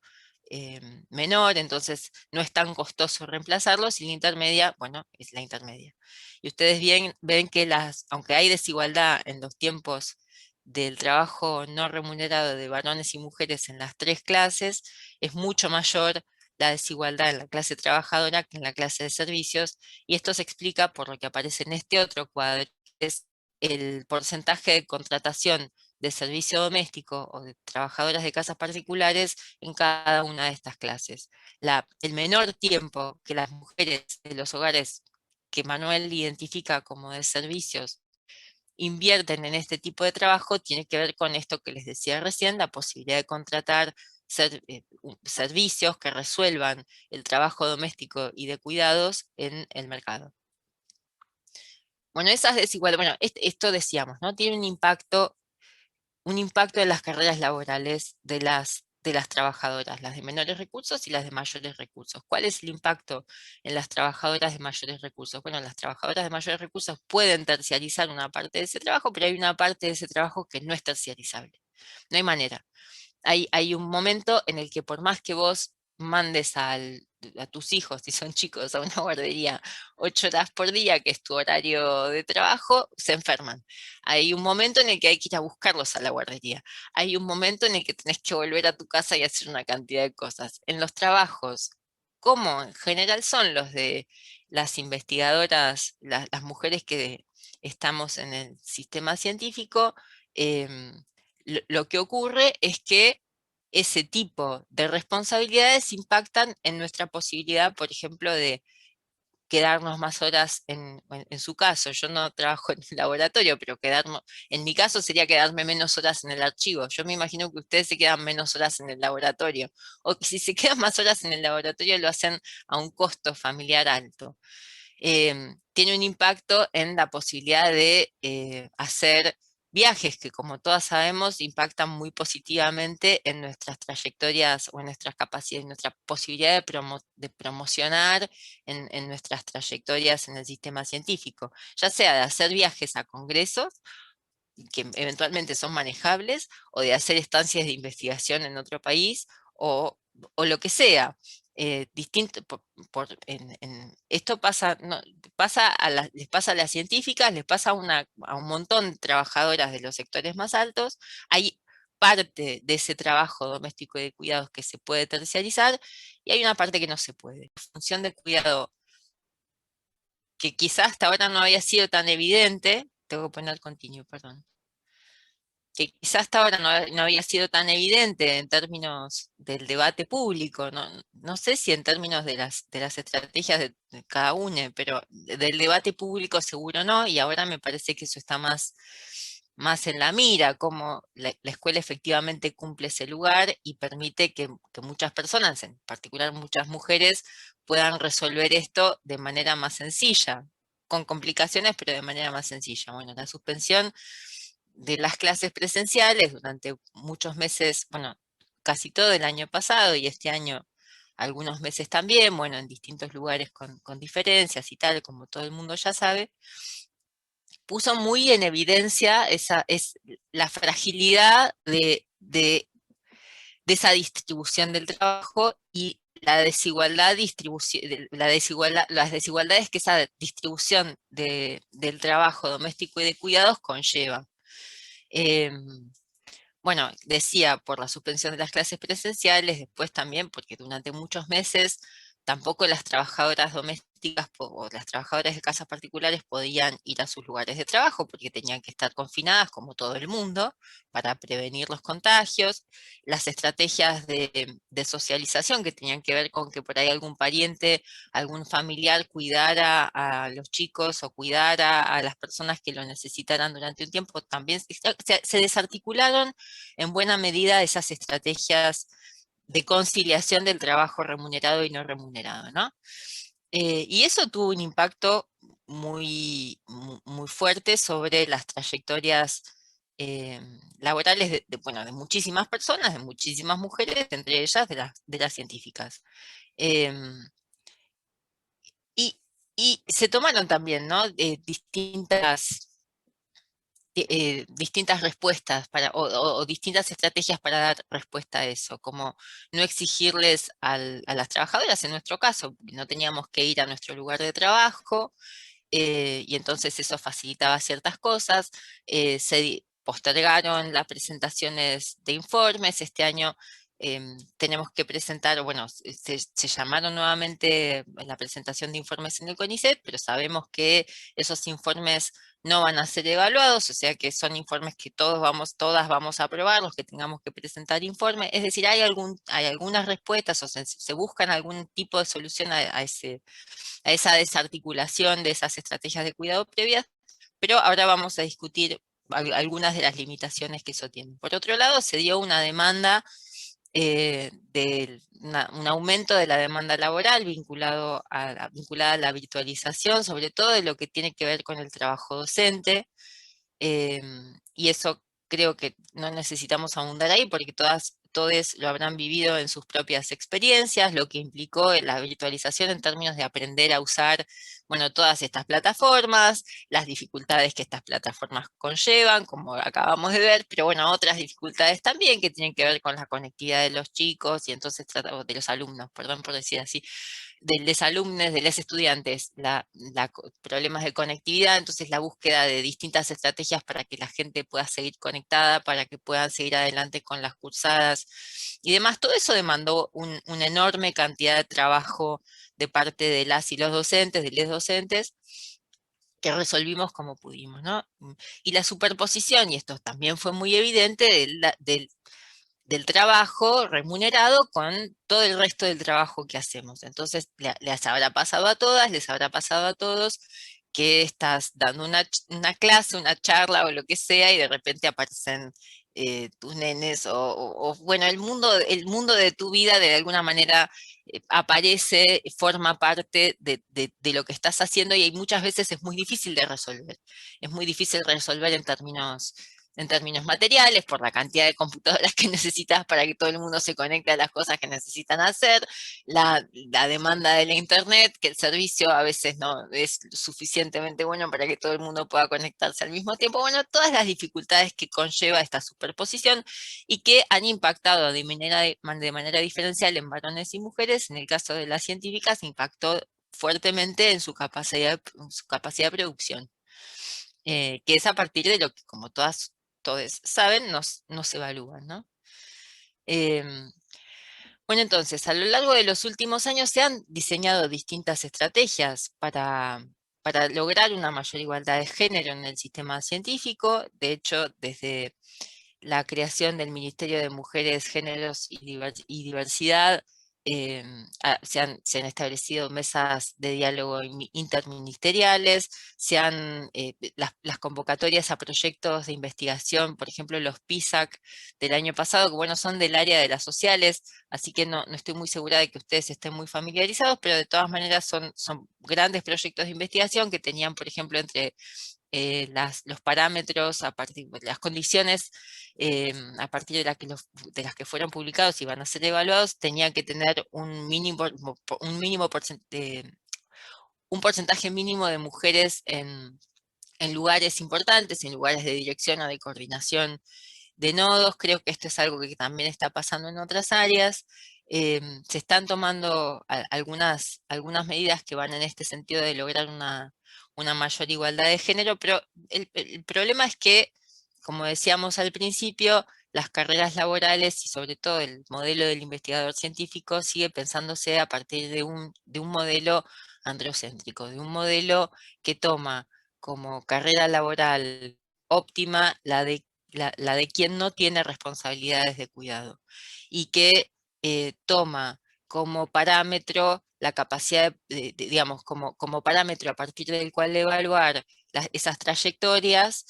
menor, entonces no es tan costoso reemplazarlos, y la intermedia, bueno, es la intermedia. Y ustedes ven que aunque hay desigualdad en los tiempos del trabajo no remunerado de varones y mujeres en las tres clases, es mucho mayor la desigualdad en la clase trabajadora que en la clase de servicios, y esto se explica por lo que aparece en este otro cuadro, que es el porcentaje de contratación de servicio doméstico o de trabajadoras de casas particulares en cada una de estas clases. El menor tiempo que las mujeres de los hogares que Manuel identifica como de servicios invierten en este tipo de trabajo tiene que ver con esto que les decía recién, la posibilidad de contratar servicios que resuelvan el trabajo doméstico y de cuidados en el mercado. Bueno, esas desigualdades, bueno, esto decíamos, ¿no? Tiene un impacto en las carreras laborales de las trabajadoras, las de menores recursos y las de mayores recursos. ¿Cuál es el impacto en las trabajadoras de mayores recursos? Bueno, las trabajadoras de mayores recursos pueden terciarizar una parte de ese trabajo, pero hay una parte de ese trabajo que no es terciarizable. No hay manera. Hay un momento en el que por más que vos mandes a tus hijos, si son chicos, a una guardería 8 horas por día, que es tu horario de trabajo, se enferman. Hay un momento en el que hay que ir a buscarlos a la guardería. Hay un momento en el que tenés que volver a tu casa y hacer una cantidad de cosas. En los trabajos, como en general son los de las investigadoras, las mujeres que estamos en el sistema científico, lo que ocurre es que ese tipo de responsabilidades impactan en nuestra posibilidad, por ejemplo, de quedarnos más horas en su caso. Yo no trabajo en el laboratorio, pero en mi caso sería quedarme menos horas en el archivo. Yo me imagino que ustedes se quedan menos horas en el laboratorio, o que si se quedan más horas en el laboratorio lo hacen a un costo familiar alto. Tiene un impacto en la posibilidad de hacer viajes que, como todas sabemos, impactan muy positivamente en nuestras trayectorias o en nuestras capacidades, en nuestra posibilidad de promocionar en nuestras trayectorias en el sistema científico, ya sea de hacer viajes a congresos, que eventualmente son manejables, o de hacer estancias de investigación en otro país, o lo que sea. Distinto, esto pasa, les pasa a las científicas, les pasa a un montón de trabajadoras de los sectores más altos. Hay parte de ese trabajo doméstico y de cuidados que se puede terciarizar, y hay una parte que no se puede. La función del cuidado, que quizás hasta ahora no había sido tan evidente, tengo que poner continuo, perdón, que quizás hasta ahora no había sido tan evidente en términos del debate público, no sé si en términos de las estrategias de cada uno, pero del debate público seguro no, y ahora me parece que eso está más en la mira, cómo la escuela efectivamente cumple ese lugar y permite que muchas personas, en particular muchas mujeres, puedan resolver esto de manera más sencilla, con complicaciones, pero de manera más sencilla. Bueno, la suspensión de las clases presenciales durante muchos meses, bueno, casi todo el año pasado y este año algunos meses también, bueno, en distintos lugares con diferencias y tal, como todo el mundo ya sabe, puso muy en evidencia la fragilidad de esa distribución del trabajo y las desigualdades que esa distribución del trabajo doméstico y de cuidados conlleva. Bueno, decía por la suspensión de las clases presenciales, después también porque durante muchos meses tampoco las trabajadoras domésticas o las trabajadoras de casas particulares podían ir a sus lugares de trabajo porque tenían que estar confinadas como todo el mundo para prevenir los contagios. Las estrategias de socialización que tenían que ver con que por ahí algún pariente, algún familiar cuidara a los chicos o cuidara a las personas que lo necesitaran durante un tiempo, también se desarticularon en buena medida esas estrategias de conciliación del trabajo remunerado y no remunerado, ¿no? Y eso tuvo un impacto muy fuerte sobre las trayectorias laborales bueno, de muchísimas personas, de muchísimas mujeres, entre ellas de las científicas. Em, y se tomaron también, ¿no? Distintas respuestas o distintas estrategias para dar respuesta a eso, como no exigirles a las trabajadoras, en nuestro caso, no teníamos que ir a nuestro lugar de trabajo, y entonces eso facilitaba ciertas cosas. Se postergaron las presentaciones de informes. Este año tenemos que presentar, bueno, se llamaron nuevamente la presentación de informes en el CONICET, pero sabemos que esos informes no van a ser evaluados, o sea que son informes que todas vamos a aprobar, los que tengamos que presentar informe. Es decir, hay algunas respuestas, o se buscan algún tipo de solución a esa desarticulación de esas estrategias de cuidado previas, pero ahora vamos a discutir algunas de las limitaciones que eso tiene. Por otro lado, se dio una demanda, un aumento de la demanda laboral vinculada a la virtualización, sobre todo de lo que tiene que ver con el trabajo docente, y eso creo que no necesitamos ahondar ahí porque todos lo habrán vivido en sus propias experiencias, lo que implicó la virtualización en términos de aprender a usar, bueno, todas estas plataformas, las dificultades que estas plataformas conllevan, como acabamos de ver, pero bueno, otras dificultades también que tienen que ver con la conectividad de los chicos y entonces de los alumnos, perdón por decir así, de los alumnos, de los estudiantes, problemas de conectividad, entonces la búsqueda de distintas estrategias para que la gente pueda seguir conectada, para que puedan seguir adelante con las cursadas y demás. Todo eso demandó una enorme cantidad de trabajo de parte de las y los docentes, de les docentes, que resolvimos como pudimos, ¿no? Y la superposición, y esto también fue muy evidente, del trabajo remunerado con todo el resto del trabajo que hacemos. Entonces, les habrá pasado a todas, les habrá pasado a todos, que estás dando una clase, una charla o lo que sea, y de repente aparecen tus nenes, bueno, el mundo de tu vida de alguna manera aparece, forma parte de lo que estás haciendo, y muchas veces es muy difícil de resolver. Es muy difícil resolver en términos materiales, por la cantidad de computadoras que necesitas para que todo el mundo se conecte a las cosas que necesitan hacer, la demanda de la internet, que el servicio a veces no es suficientemente bueno para que todo el mundo pueda conectarse al mismo tiempo. Bueno, todas las dificultades que conlleva esta superposición y que han impactado de manera diferencial en varones y mujeres. En el caso de las científicas, impactó fuertemente en su capacidad de producción. Que es a partir de lo que, como todos saben, nos evalúan, ¿no? Bueno, entonces, a lo largo de los últimos años se han diseñado distintas estrategias para lograr una mayor igualdad de género en el sistema científico. De hecho, desde la creación del Ministerio de Mujeres, Géneros y Diversidad, se han establecido mesas de diálogo interministeriales, las convocatorias a proyectos de investigación, por ejemplo, los PISAC del año pasado, que bueno, son del área de las sociales, así que no estoy muy segura de que ustedes estén muy familiarizados, pero de todas maneras son grandes proyectos de investigación que tenían, por ejemplo, entre los parámetros, a partir de las condiciones a partir de las que fueron publicados y van a ser evaluados, tenían que tener un porcentaje mínimo de mujeres en lugares importantes, en lugares de dirección o de coordinación de nodos. Creo que esto es algo que también está pasando en otras áreas. Se están tomando algunas medidas que van en este sentido de lograr una mayor igualdad de género, pero el problema es que, como decíamos al principio, las carreras laborales y sobre todo el modelo del investigador científico sigue pensándose a partir de un modelo androcéntrico, de un modelo que toma como carrera laboral óptima la de quien no tiene responsabilidades de cuidado, y que toma como parámetro la capacidad, digamos, como parámetro a partir del cual evaluar esas trayectorias,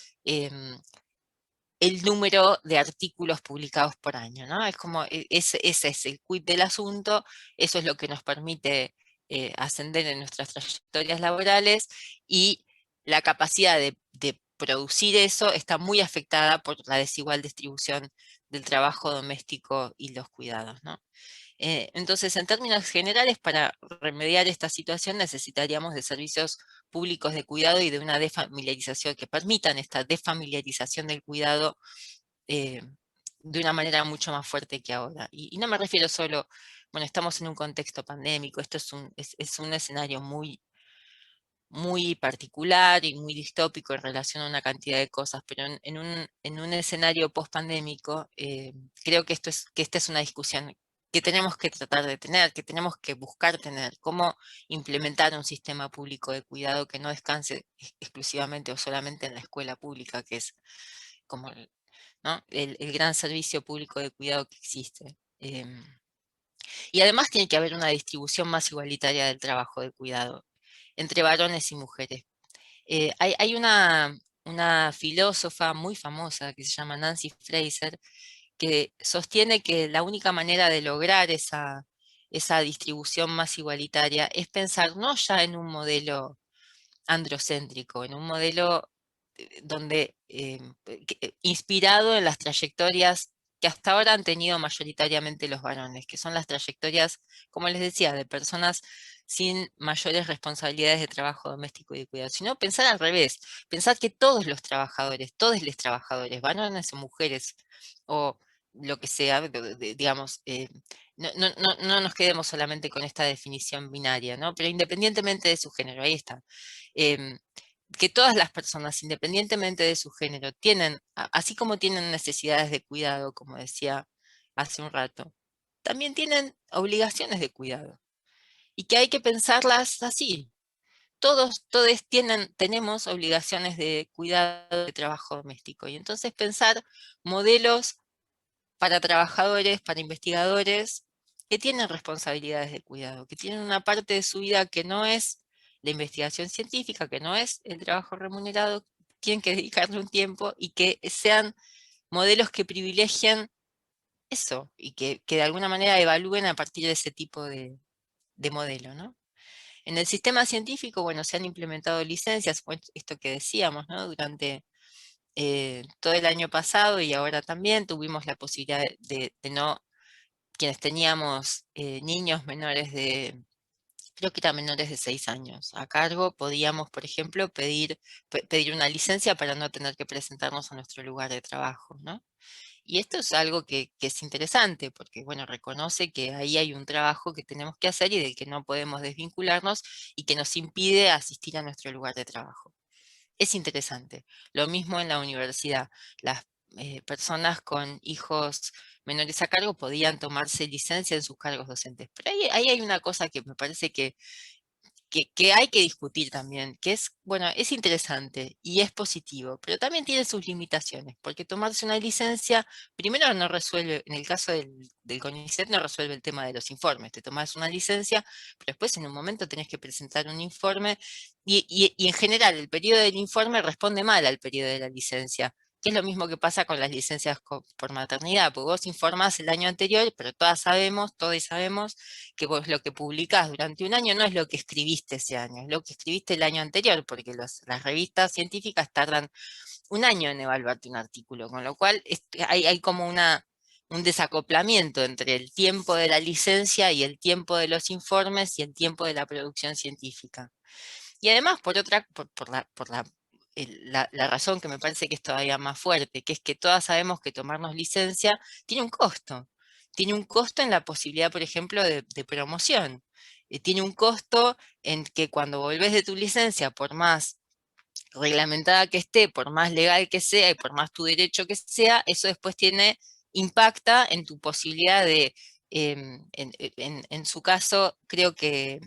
el número de artículos publicados por año, ¿no? Es como, ese es el quid del asunto, eso es lo que nos permite ascender en nuestras trayectorias laborales, y la capacidad de producir eso está muy afectada por la desigual distribución del trabajo doméstico y los cuidados, ¿no? Entonces, en términos generales, para remediar esta situación necesitaríamos de servicios públicos de cuidado y de una desfamiliarización que permitan esta desfamiliarización del cuidado de una manera mucho más fuerte que ahora. Y no me refiero solo, bueno, estamos en un contexto pandémico, esto es un escenario muy particular y muy distópico en relación a una cantidad de cosas, pero en un escenario post-pandémico, creo que esta es una discusión que tenemos que tratar de tener, que tenemos que buscar tener, cómo implementar un sistema público de cuidado que no descanse exclusivamente o solamente en la escuela pública, que es como ¿no? el gran servicio público de cuidado que existe. Y además tiene que haber una distribución más igualitaria del trabajo de cuidado entre varones y mujeres. Hay una filósofa muy famosa que se llama Nancy Fraser, que sostiene que la única manera de lograr esa distribución más igualitaria es pensar no ya en un modelo androcéntrico, en un modelo donde inspirado en las trayectorias que hasta ahora han tenido mayoritariamente los varones, que son las trayectorias, como les decía, de personas sin mayores responsabilidades de trabajo doméstico y de cuidado, sino pensar al revés, pensar que todos los trabajadores, varones o mujeres, o lo que sea, digamos, no nos quedemos solamente con esta definición binaria, ¿no? Pero independientemente de su género, ahí está. Que todas las personas, independientemente de su género, tienen, así como tienen necesidades de cuidado, como decía hace un rato, también tienen obligaciones de cuidado. Y que hay que pensarlas así. Todos tenemos obligaciones de cuidado de trabajo doméstico. Y entonces pensar modelos para trabajadores, para investigadores, que tienen responsabilidades de cuidado, que tienen una parte de su vida que no es la investigación científica, que no es el trabajo remunerado, tienen que dedicarle un tiempo y que sean modelos que privilegien eso y que de alguna manera evalúen a partir de ese tipo de modelo, ¿no? En el sistema científico, bueno, se han implementado licencias, esto que decíamos, ¿no? Durante todo el año pasado y ahora también tuvimos la posibilidad de no, quienes teníamos niños menores creo que eran menores de 6 años a cargo, podíamos, por ejemplo, pedir una licencia para no tener que presentarnos a nuestro lugar de trabajo, ¿no? Y esto es algo que es interesante, porque, bueno, reconoce que ahí hay un trabajo que tenemos que hacer y del que no podemos desvincularnos y que nos impide asistir a nuestro lugar de trabajo. Es interesante. Lo mismo en la universidad. Las personas con hijos menores a cargo podían tomarse licencia en sus cargos docentes. Pero ahí hay una cosa que me parece que hay que discutir también, que es, bueno, es interesante y es positivo, pero también tiene sus limitaciones, porque tomarse una licencia, primero no resuelve, en el caso del CONICET no resuelve el tema de los informes, te tomas una licencia, pero después en un momento tenés que presentar un informe y en general el periodo del informe responde mal al periodo de la licencia. Que es lo mismo que pasa con las licencias por maternidad, porque vos informás el año anterior, pero todos sabemos que vos lo que publicás durante un año no es lo que escribiste ese año, es lo que escribiste el año anterior, porque las revistas científicas tardan un año en evaluarte un artículo, con lo cual hay como un desacoplamiento entre el tiempo de la licencia y el tiempo de los informes y el tiempo de la producción científica. Y además, por la razón que me parece que es todavía más fuerte, que es que todas sabemos que tomarnos licencia tiene un costo. Tiene un costo en la posibilidad, por ejemplo, de promoción. Tiene un costo en que cuando volvés de tu licencia, por más reglamentada que esté, por más legal que sea y por más tu derecho que sea, eso después impacta en tu posibilidad de, en su caso, creo que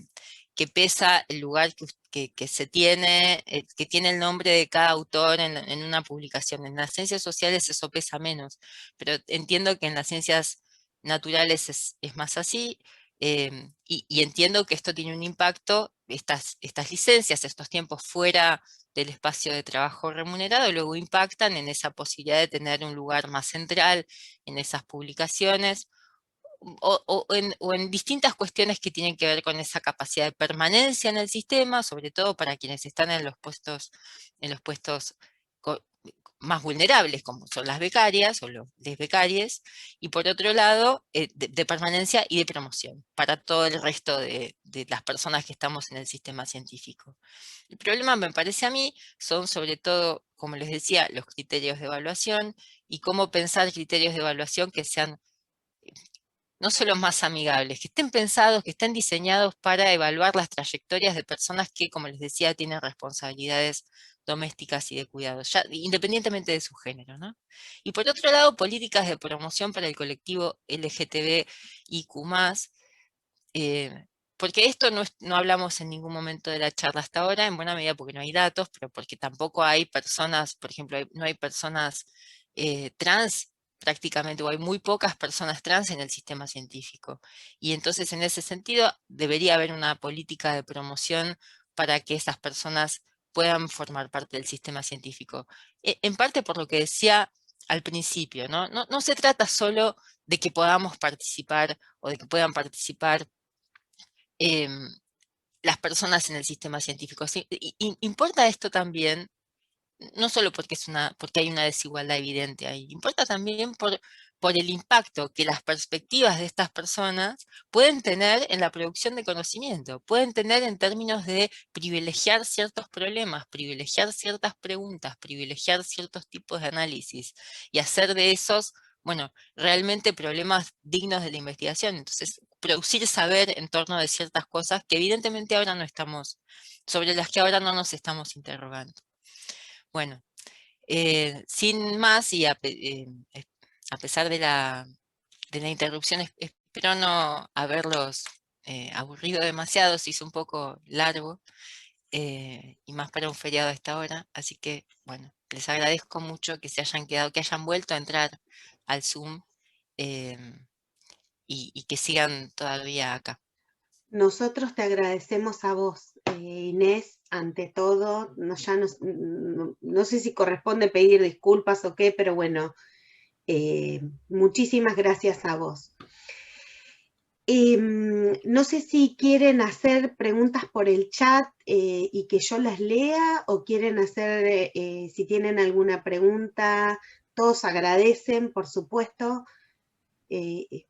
pesa el lugar que se tiene, que tiene el nombre de cada autor en una publicación. En las ciencias sociales eso pesa menos, pero entiendo que en las ciencias naturales es más así, y entiendo que esto tiene un impacto, estas licencias, estos tiempos fuera del espacio de trabajo remunerado, luego impactan en esa posibilidad de tener un lugar más central en esas publicaciones, o en distintas cuestiones que tienen que ver con esa capacidad de permanencia en el sistema, sobre todo para quienes están en los puestos más vulnerables, como son las becarias o los becarios, y por otro lado, de permanencia y de promoción, para todo el resto de las personas que estamos en el sistema científico. El problema, me parece a mí, son sobre todo, como les decía, los criterios de evaluación y cómo pensar criterios de evaluación que sean no solo más amigables, que estén pensados, que estén diseñados para evaluar las trayectorias de personas que, como les decía, tienen responsabilidades domésticas y de cuidado, ya, independientemente de su género, ¿no? Y por otro lado, políticas de promoción para el colectivo LGTBIQ+, porque esto no hablamos en ningún momento de la charla hasta ahora, en buena medida porque no hay datos, pero porque tampoco hay personas, por ejemplo, no hay personas trans prácticamente, o hay muy pocas personas trans en el sistema científico. Y entonces, en ese sentido, debería haber una política de promoción para que esas personas puedan formar parte del sistema científico. En parte por lo que decía al principio, ¿no? No se trata solo de que podamos participar o de que puedan participar las personas en el sistema científico. Sí, importa esto también, no solo porque hay una desigualdad evidente ahí, importa también por el impacto que las perspectivas de estas personas pueden tener en la producción de conocimiento, pueden tener en términos de privilegiar ciertos problemas, privilegiar ciertas preguntas, privilegiar ciertos tipos de análisis y hacer de esos, bueno, realmente problemas dignos de la investigación. Entonces, producir saber en torno de ciertas cosas que evidentemente ahora no estamos, sobre las que ahora no nos estamos interrogando. Bueno, sin más y a pesar de la interrupción, espero no haberlos aburrido demasiado, se hizo un poco largo y más para un feriado a esta hora, así que bueno, les agradezco mucho que se hayan quedado, que hayan vuelto a entrar al Zoom y que sigan todavía acá. Nosotros te agradecemos a vos, Inés, ante todo. No sé si corresponde pedir disculpas o qué, pero bueno, muchísimas gracias a vos. No sé si quieren hacer preguntas por el chat y que yo las lea, o quieren hacer, si tienen alguna pregunta, todos agradecen, por supuesto. Te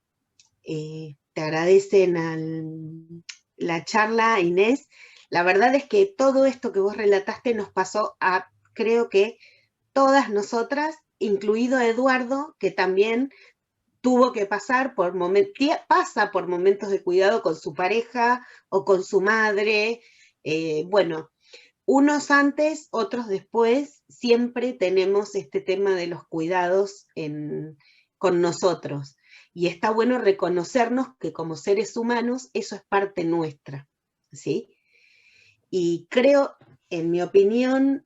agradecen la charla, Inés. La verdad es que todo esto que vos relataste nos pasó a, creo que, todas nosotras, incluido Eduardo, que también tuvo que pasar pasa por momentos de cuidado con su pareja o con su madre. Bueno, unos antes, otros después, siempre tenemos este tema de los cuidados con nosotros. Y está bueno reconocernos que como seres humanos eso es parte nuestra, ¿sí? Y creo, en mi opinión,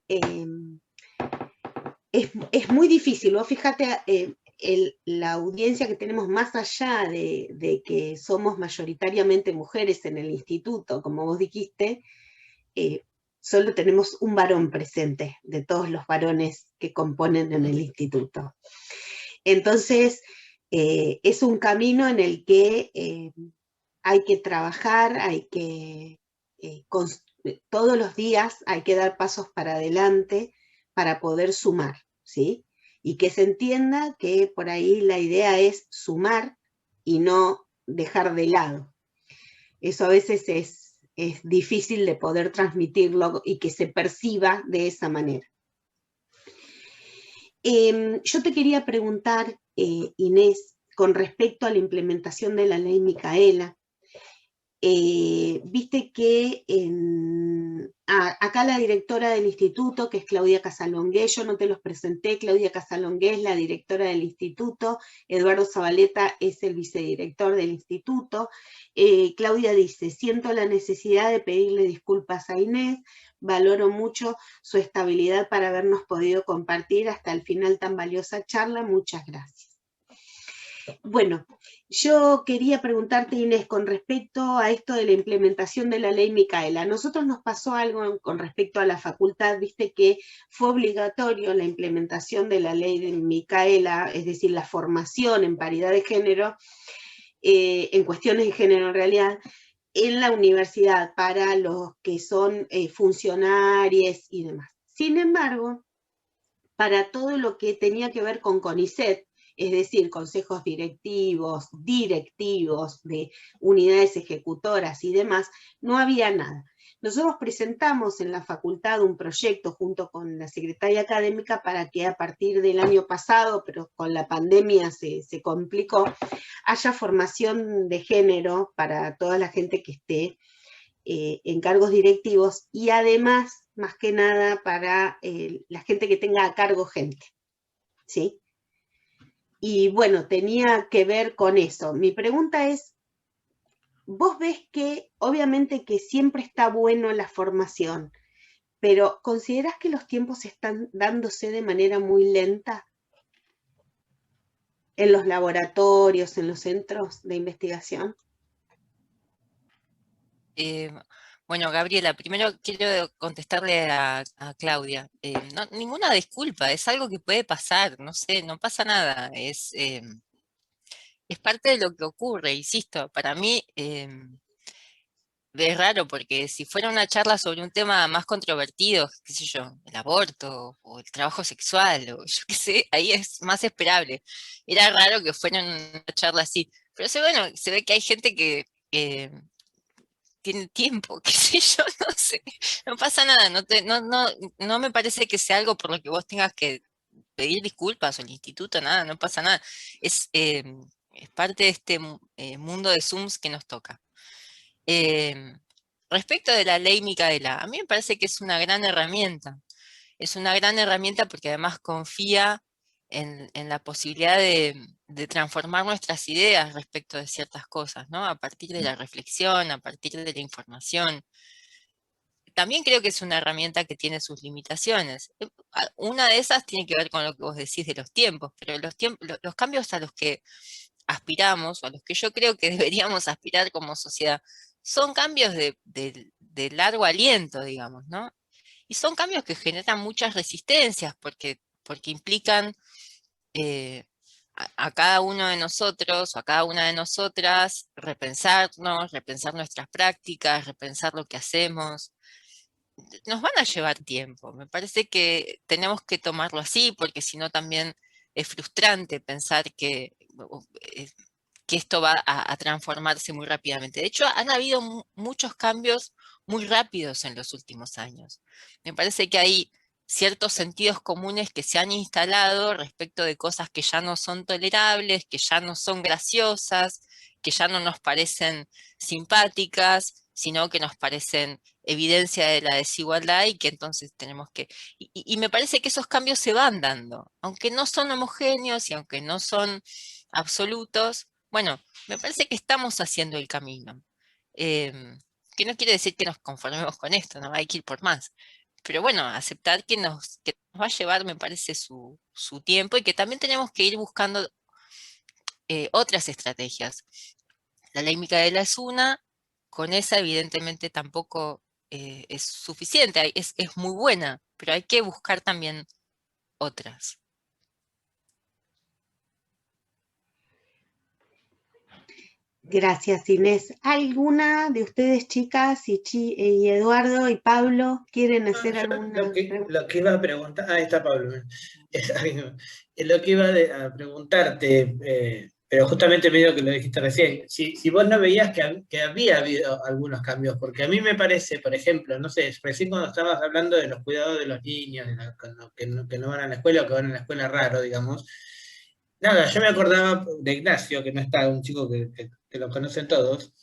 es muy difícil. Vos fíjate, la audiencia que tenemos, más allá de que somos mayoritariamente mujeres en el instituto, como vos dijiste, solo tenemos un varón presente de todos los varones que componen en el instituto. Entonces, es un camino en el que hay que trabajar, todos los días hay que dar pasos para adelante para poder sumar, ¿sí? Y que se entienda que por ahí la idea es sumar y no dejar de lado. Eso a veces es difícil de poder transmitirlo y que se perciba de esa manera. Yo te quería preguntar, Inés, con respecto a la implementación de la ley Micaela. Viste que acá la directora del instituto, que es Claudia Casalongué, yo no te los presenté. Claudia Casalongué es la directora del instituto, Eduardo Zabaleta es el vicedirector del instituto. Claudia dice: siento la necesidad de pedirle disculpas a Inés, valoro mucho su estabilidad para habernos podido compartir hasta el final tan valiosa charla, muchas gracias. Bueno, yo quería preguntarte, Inés, con respecto a esto de la implementación de la ley Micaela. A nosotros nos pasó algo con respecto a la facultad, viste que fue obligatorio la implementación de la ley de Micaela, es decir, la formación en paridad de género, en cuestiones de género en realidad, en la universidad para los que son funcionarios y demás. Sin embargo, para todo lo que tenía que ver con CONICET, es decir, consejos directivos de unidades ejecutoras y demás, no había nada. Nosotros presentamos en la facultad un proyecto junto con la secretaria académica para que a partir del año pasado, pero con la pandemia se complicó, haya formación de género para toda la gente que esté en cargos directivos y además, más que nada, para la gente que tenga a cargo gente, ¿sí? Y bueno, tenía que ver con eso. Mi pregunta es, vos ves que obviamente que siempre está bueno la formación, pero ¿considerás que los tiempos están dándose de manera muy lenta en los laboratorios, en los centros de investigación? Bueno, Gabriela, primero quiero contestarle a Claudia. Ninguna disculpa, es algo que puede pasar, no sé, no pasa nada. Es parte de lo que ocurre, insisto. Para mí es raro porque si fuera una charla sobre un tema más controvertido, qué sé yo, el aborto o el trabajo sexual o yo qué sé, ahí es más esperable. Era raro que fuera una charla así. Pero bueno, se ve que hay gente que tiene tiempo, qué sé yo, no sé, no pasa nada, no me parece que sea algo por lo que vos tengas que pedir disculpas o el instituto, nada, no pasa nada, es parte de este mundo de Zooms que nos toca. Respecto de la ley Micaela, a mí me parece que es una gran herramienta porque además confía en la posibilidad de transformar nuestras ideas respecto de ciertas cosas, ¿no? A partir de la reflexión, a partir de la información. También creo que es una herramienta que tiene sus limitaciones. Una de esas tiene que ver con lo que vos decís de los tiempos, pero los cambios a los que aspiramos, o a los que yo creo que deberíamos aspirar como sociedad, son cambios de largo aliento, digamos, ¿no? Y son cambios que generan muchas resistencias porque implican a cada uno de nosotros o a cada una de nosotras repensarnos, repensar nuestras prácticas, repensar lo que hacemos. Nos van a llevar tiempo. Me parece que tenemos que tomarlo así porque si no también es frustrante pensar que esto va a transformarse muy rápidamente. De hecho, han habido muchos cambios muy rápidos en los últimos años. Me parece que hay ciertos sentidos comunes que se han instalado respecto de cosas que ya no son tolerables, que ya no son graciosas, que ya no nos parecen simpáticas, sino que nos parecen evidencia de la desigualdad y que entonces tenemos que... Y me parece que esos cambios se van dando, aunque no son homogéneos y aunque no son absolutos. Bueno, me parece que estamos haciendo el camino. Que no quiere decir que nos conformemos con esto, no hay que ir por más. Pero bueno, aceptar que nos va a llevar, me parece, su tiempo y que también tenemos que ir buscando otras estrategias. La ley Micaela es una, con esa evidentemente tampoco es suficiente, es muy buena, pero hay que buscar también otras. Gracias, Inés. ¿Alguna de ustedes, chicas, y Eduardo y Pablo, quieren hacer alguna pregunta? Lo que iba a preguntar, ahí está Pablo, lo que iba a preguntarte, pero justamente medio que lo dijiste recién, si vos no veías que había habido algunos cambios, porque a mí me parece, por ejemplo, no sé, recién cuando estabas hablando de los cuidados de los niños, que no van a la escuela o que van a la escuela raro, digamos, nada, yo me acordaba de Ignacio, que no está, un chico que lo conocen todos,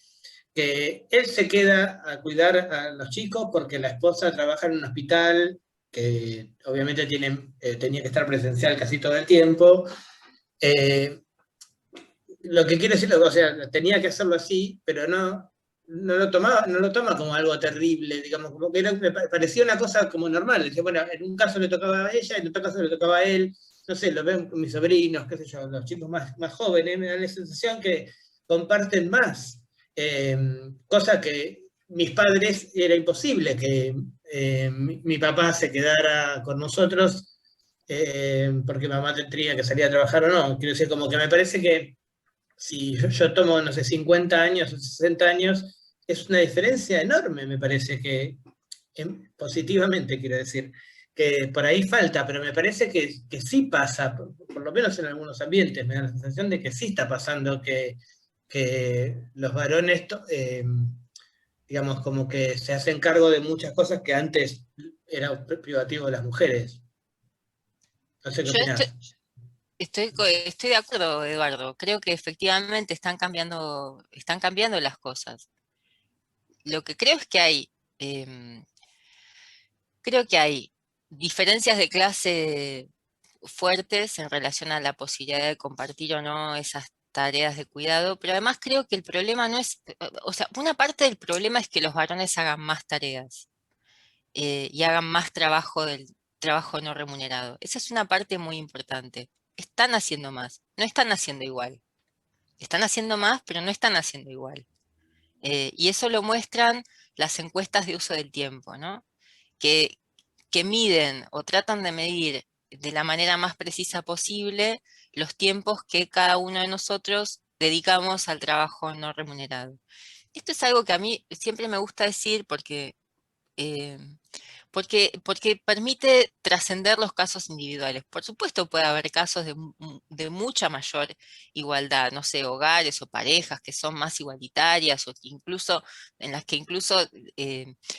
que él se queda a cuidar a los chicos porque la esposa trabaja en un hospital que obviamente tenía que estar presencial casi todo el tiempo. Lo que quiero decir, o sea, tenía que hacerlo así, pero no lo toma como algo terrible, digamos, como que me parecía una cosa como normal. Decía, bueno, en un caso le tocaba a ella, en otro caso le tocaba a él. No sé, lo ven con mis sobrinos, qué sé yo, los chicos más jóvenes, me da la sensación que comparten más. Cosa que mis padres era imposible que mi papá se quedara con nosotros porque mamá tendría que salir a trabajar o no. Quiero decir, como que me parece que si yo tomo, no sé, 50 años o 60 años, es una diferencia enorme, me parece que, positivamente quiero decir, que por ahí falta, pero me parece que sí pasa, por lo menos en algunos ambientes, me da la sensación de que sí está pasando que los varones, digamos, como que se hacen cargo de muchas cosas que antes era privativo de las mujeres. No sé qué Yo opinás. estoy de acuerdo, Eduardo. Creo que efectivamente están cambiando las cosas. Lo que creo es que em, creo que hay diferencias de clase fuertes en relación a la posibilidad de compartir o no esas tareas de cuidado, pero además creo que el problema no es, o sea, una parte del problema es que los varones hagan más tareas y hagan más trabajo del trabajo no remunerado. Esa es una parte muy importante. Están haciendo más, no están haciendo igual. Están haciendo más, pero no están haciendo igual. Y eso lo muestran las encuestas de uso del tiempo, ¿no? Que, que miden o tratan de medir de la manera más precisa posible los tiempos que cada uno de nosotros dedicamos al trabajo no remunerado. Esto es algo que a mí siempre me gusta decir eh, porque permite trascender los casos individuales. Por supuesto puede haber casos de mucha mayor igualdad, no sé, hogares o parejas que son más igualitarias o que incluso en las que incluso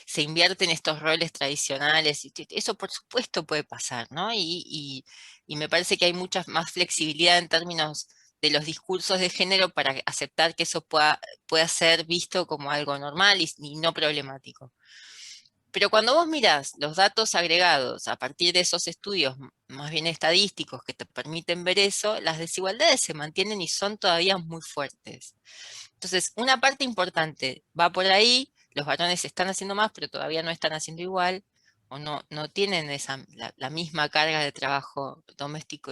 se invierten estos roles tradicionales. Eso por supuesto puede pasar, ¿no? Y me parece que hay mucha más flexibilidad en términos de los discursos de género para aceptar que eso pueda ser visto como algo normal y no problemático. Pero cuando vos mirás los datos agregados a partir de esos estudios más bien estadísticos que te permiten ver eso, las desigualdades se mantienen y son todavía muy fuertes. Entonces, una parte importante va por ahí, los varones están haciendo más, pero todavía no están haciendo igual, o no tienen la misma carga de trabajo doméstico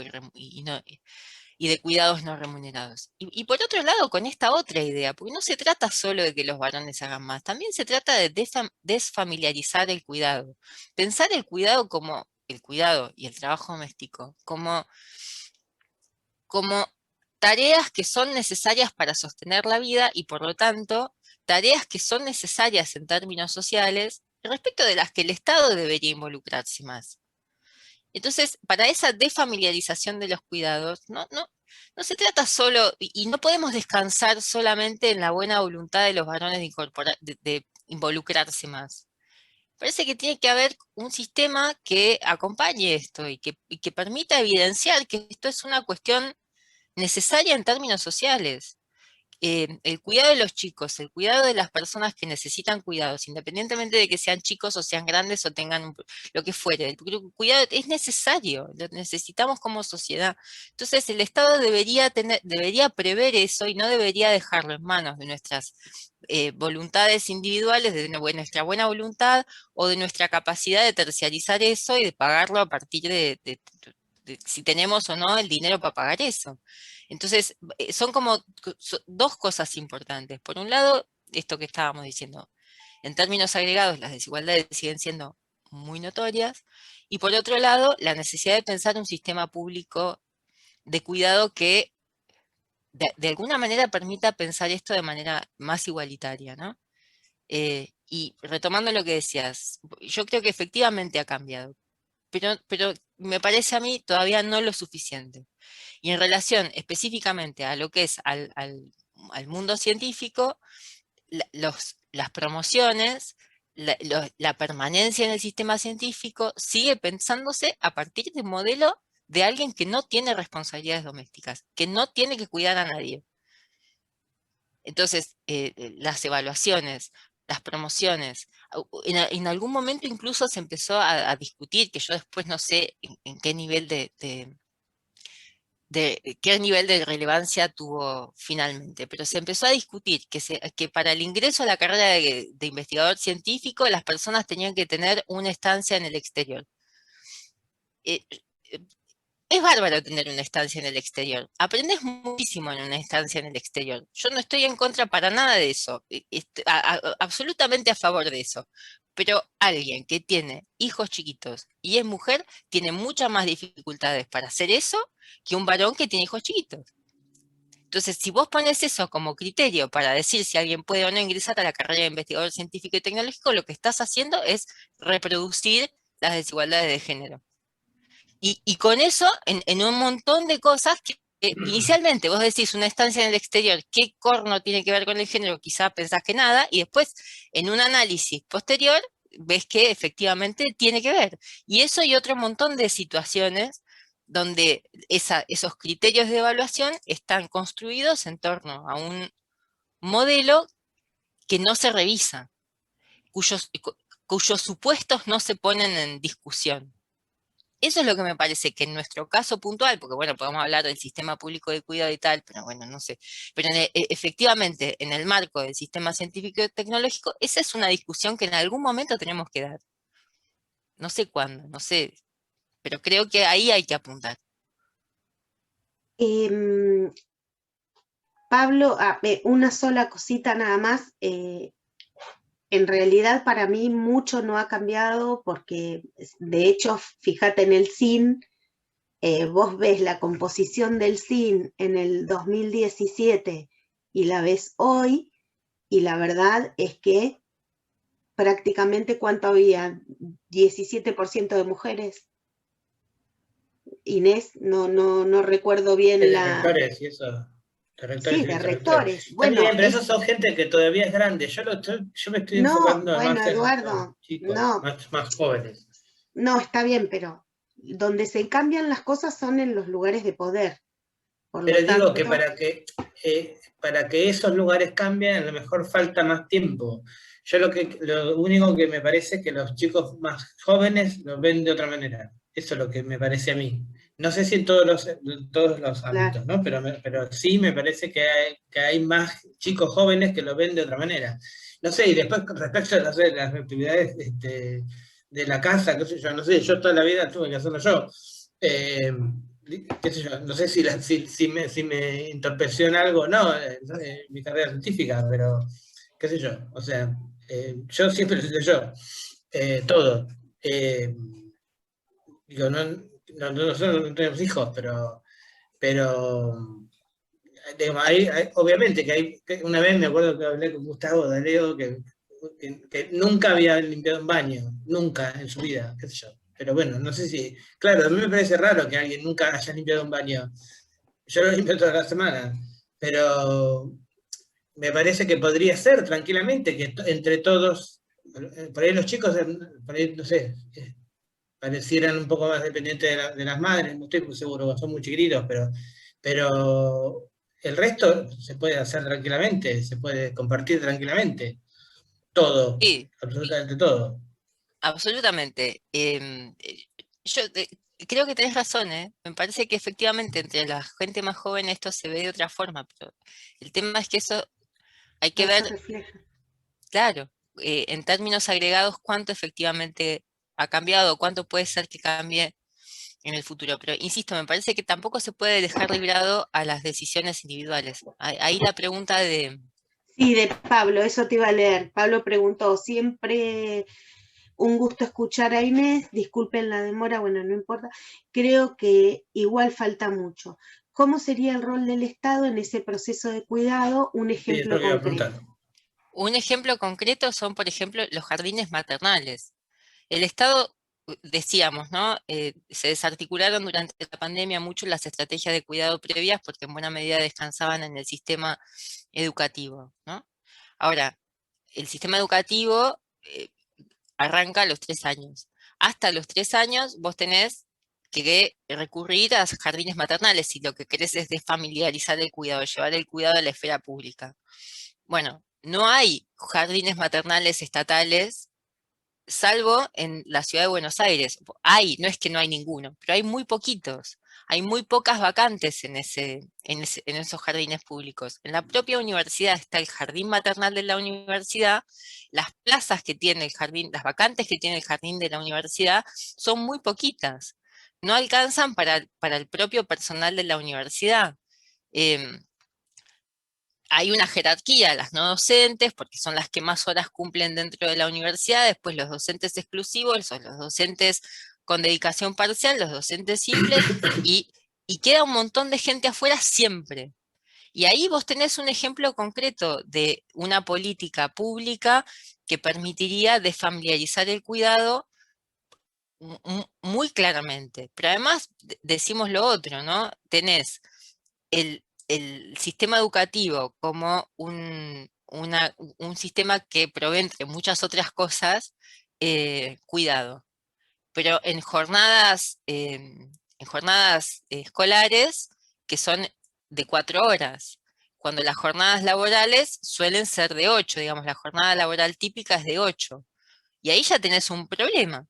y de cuidados no remunerados. Y por otro lado, con esta otra idea, porque no se trata solo de que los varones hagan más, también se trata de desfamiliarizar el cuidado. Pensar el cuidado como el cuidado y el trabajo doméstico, como tareas que son necesarias para sostener la vida y por lo tanto, tareas que son necesarias en términos sociales, respecto de las que el Estado debería involucrarse más. Entonces, para esa desfamiliarización de los cuidados, no se trata solo, y no podemos descansar solamente en la buena voluntad de los varones de involucrarse más. Parece que tiene que haber un sistema que acompañe esto y que permita evidenciar que esto es una cuestión necesaria en términos sociales. El cuidado de los chicos, el cuidado de las personas que necesitan cuidados, independientemente de que sean chicos o sean grandes o tengan lo que fuere, el cuidado es necesario, lo necesitamos como sociedad. Entonces el Estado debería prever eso y no debería dejarlo en manos de nuestras voluntades individuales, de nuestra buena voluntad o de nuestra capacidad de terciarizar eso y de pagarlo a partir de si tenemos o no el dinero para pagar eso. Entonces, son como dos cosas importantes. Por un lado, esto que estábamos diciendo, en términos agregados, las desigualdades siguen siendo muy notorias, y por otro lado, la necesidad de pensar un sistema público de cuidado que de alguna manera permita pensar esto de manera más igualitaria, ¿no? Y retomando lo que decías, yo creo que efectivamente ha cambiado, pero me parece a mí todavía no lo suficiente. Y en relación específicamente a lo que es al mundo científico, las promociones, la permanencia en el sistema científico sigue pensándose a partir de un modelo de alguien que no tiene responsabilidades domésticas, que no tiene que cuidar a nadie. Entonces, las evaluaciones, las promociones, en algún momento incluso se empezó a discutir, que yo después no sé en qué nivel de qué nivel de relevancia tuvo finalmente, pero se empezó a discutir que para el ingreso a la carrera de investigador científico las personas tenían que tener una estancia en el exterior. Eh, eh, es bárbaro tener una estancia en el exterior, aprendes muchísimo en una estancia en el exterior. Yo no estoy en contra para nada de eso, absolutamente a favor de eso. Pero alguien que tiene hijos chiquitos y es mujer tiene muchas más dificultades para hacer eso que un varón que tiene hijos chiquitos. Entonces, si vos pones eso como criterio para decir si alguien puede o no ingresar a la carrera de investigador científico y tecnológico, lo que estás haciendo es reproducir las desigualdades de género. Y con eso, en un montón de cosas que inicialmente vos decís una estancia en el exterior, ¿qué corno tiene que ver con el género? Quizá pensás que nada, y después en un análisis posterior ves que efectivamente tiene que ver. Y eso y otro montón de situaciones donde esos criterios de evaluación están construidos en torno a un modelo que no se revisa, cuyos supuestos no se ponen en discusión. Eso es lo que me parece que en nuestro caso puntual, porque bueno, podemos hablar del sistema público de cuidado y tal, pero bueno, no sé. Pero efectivamente, en el marco del sistema científico y tecnológico, esa es una discusión que en algún momento tenemos que dar. No sé cuándo, no sé, pero creo que ahí hay que apuntar. Em, Pablo, una sola cosita nada más. En realidad para mí mucho no ha cambiado porque de hecho, fíjate en el CIN, vos ves la composición del CIN en el 2017 y la ves hoy, y la verdad es que prácticamente ¿cuánto había? 17% de mujeres. Inés, no recuerdo bien De la... rectores y eso. De rectores Sí, y de vicerrectores. rectores. Está bien, Bueno, pero esos son gente que todavía es grande. Yo me estoy no, enfocando bueno, más en los Eduardo, chicos, no, más jóvenes. no, está bien, pero donde se cambian las cosas son en los lugares de poder. Por Pero lo digo que tanto, para que esos lugares cambien, a lo mejor falta más tiempo. Yo lo único que me parece es que los chicos más jóvenes lo ven de otra manera. Eso es lo que me parece a mí. No sé si en todos los claro, ámbitos, ¿no? Pero sí me parece que hay más chicos jóvenes que lo ven de otra manera. No sé, y después con respecto a las actividades de la casa, qué sé yo, no sé, yo toda la vida tuve que hacerlo yo. Qué sé yo, no sé si me entorpeció en algo o no, mi carrera científica, pero qué sé yo, o sea, yo siempre lo hice yo, todo. Eh, digo, nosotros no tenemos hijos, pero digamos, obviamente que una vez me acuerdo que hablé con Gustavo D'Aleo que nunca había limpiado un baño, nunca en su vida, qué sé yo. Pero bueno, no sé si, claro, a mí me parece raro que alguien nunca haya limpiado un baño. Yo lo limpio toda la semana, pero me parece que podría ser tranquilamente que entre todos, por ahí los chicos, por ahí, no sé, parecieran un poco más dependientes de las madres, no estoy muy seguro, son muy chiquititos, pero el resto se puede hacer tranquilamente, se puede compartir tranquilamente, todo, Sí, absolutamente todo. absolutamente. Yo creo que tenés razón, ¿eh? Me parece que efectivamente entre la gente más joven esto se ve de otra forma, pero el tema es que eso hay que no se ver, refleja. claro, en términos agregados, cuánto efectivamente ha cambiado, cuánto puede ser que cambie en el futuro. Pero insisto, me parece que tampoco se puede dejar librado a las decisiones individuales. Ahí la pregunta de... Sí, de Pablo, eso te iba a leer. Pablo preguntó, siempre un gusto escuchar a Inés, disculpen la demora, bueno, no importa, creo que igual falta mucho. ¿Cómo sería el rol del Estado en ese proceso de cuidado? Un Sí, es ejemplo lo que iba a concreto. preguntar. Un ejemplo concreto son, por ejemplo, los jardines maternales. El Estado, decíamos, ¿no? Se desarticularon durante la pandemia mucho las estrategias de cuidado previas porque en buena medida descansaban en el sistema educativo, ¿no? Ahora, el sistema educativo arranca a los 3 años. Hasta los 3 años vos tenés que recurrir a jardines maternales si lo que querés es desfamiliarizar el cuidado, llevar el cuidado a la esfera pública. Bueno, no hay jardines maternales estatales, salvo en la ciudad de Buenos Aires. Hay, no es que no hay ninguno, pero hay muy poquitos. Hay muy pocas vacantes en esos jardines públicos. En la propia universidad está el jardín maternal de la universidad. Las plazas que tiene el jardín, las vacantes que tiene el jardín de la universidad son muy poquitas. No alcanzan para el propio personal de la universidad. Em, Hay una jerarquía, las no docentes, porque son las que más horas cumplen dentro de la universidad, después los docentes exclusivos, son los docentes con dedicación parcial, los docentes simples, y queda un montón de gente afuera siempre. Y ahí vos tenés un ejemplo concreto de una política pública que permitiría desfamiliarizar el cuidado muy claramente. Pero además decimos lo otro, ¿no? Tenés el sistema educativo como un sistema que provee, entre muchas otras cosas, cuidado. Pero en jornadas escolares que son de 4 horas, cuando las jornadas laborales suelen ser de 8, digamos, la jornada laboral típica es de 8. Y ahí ya tenés un problema,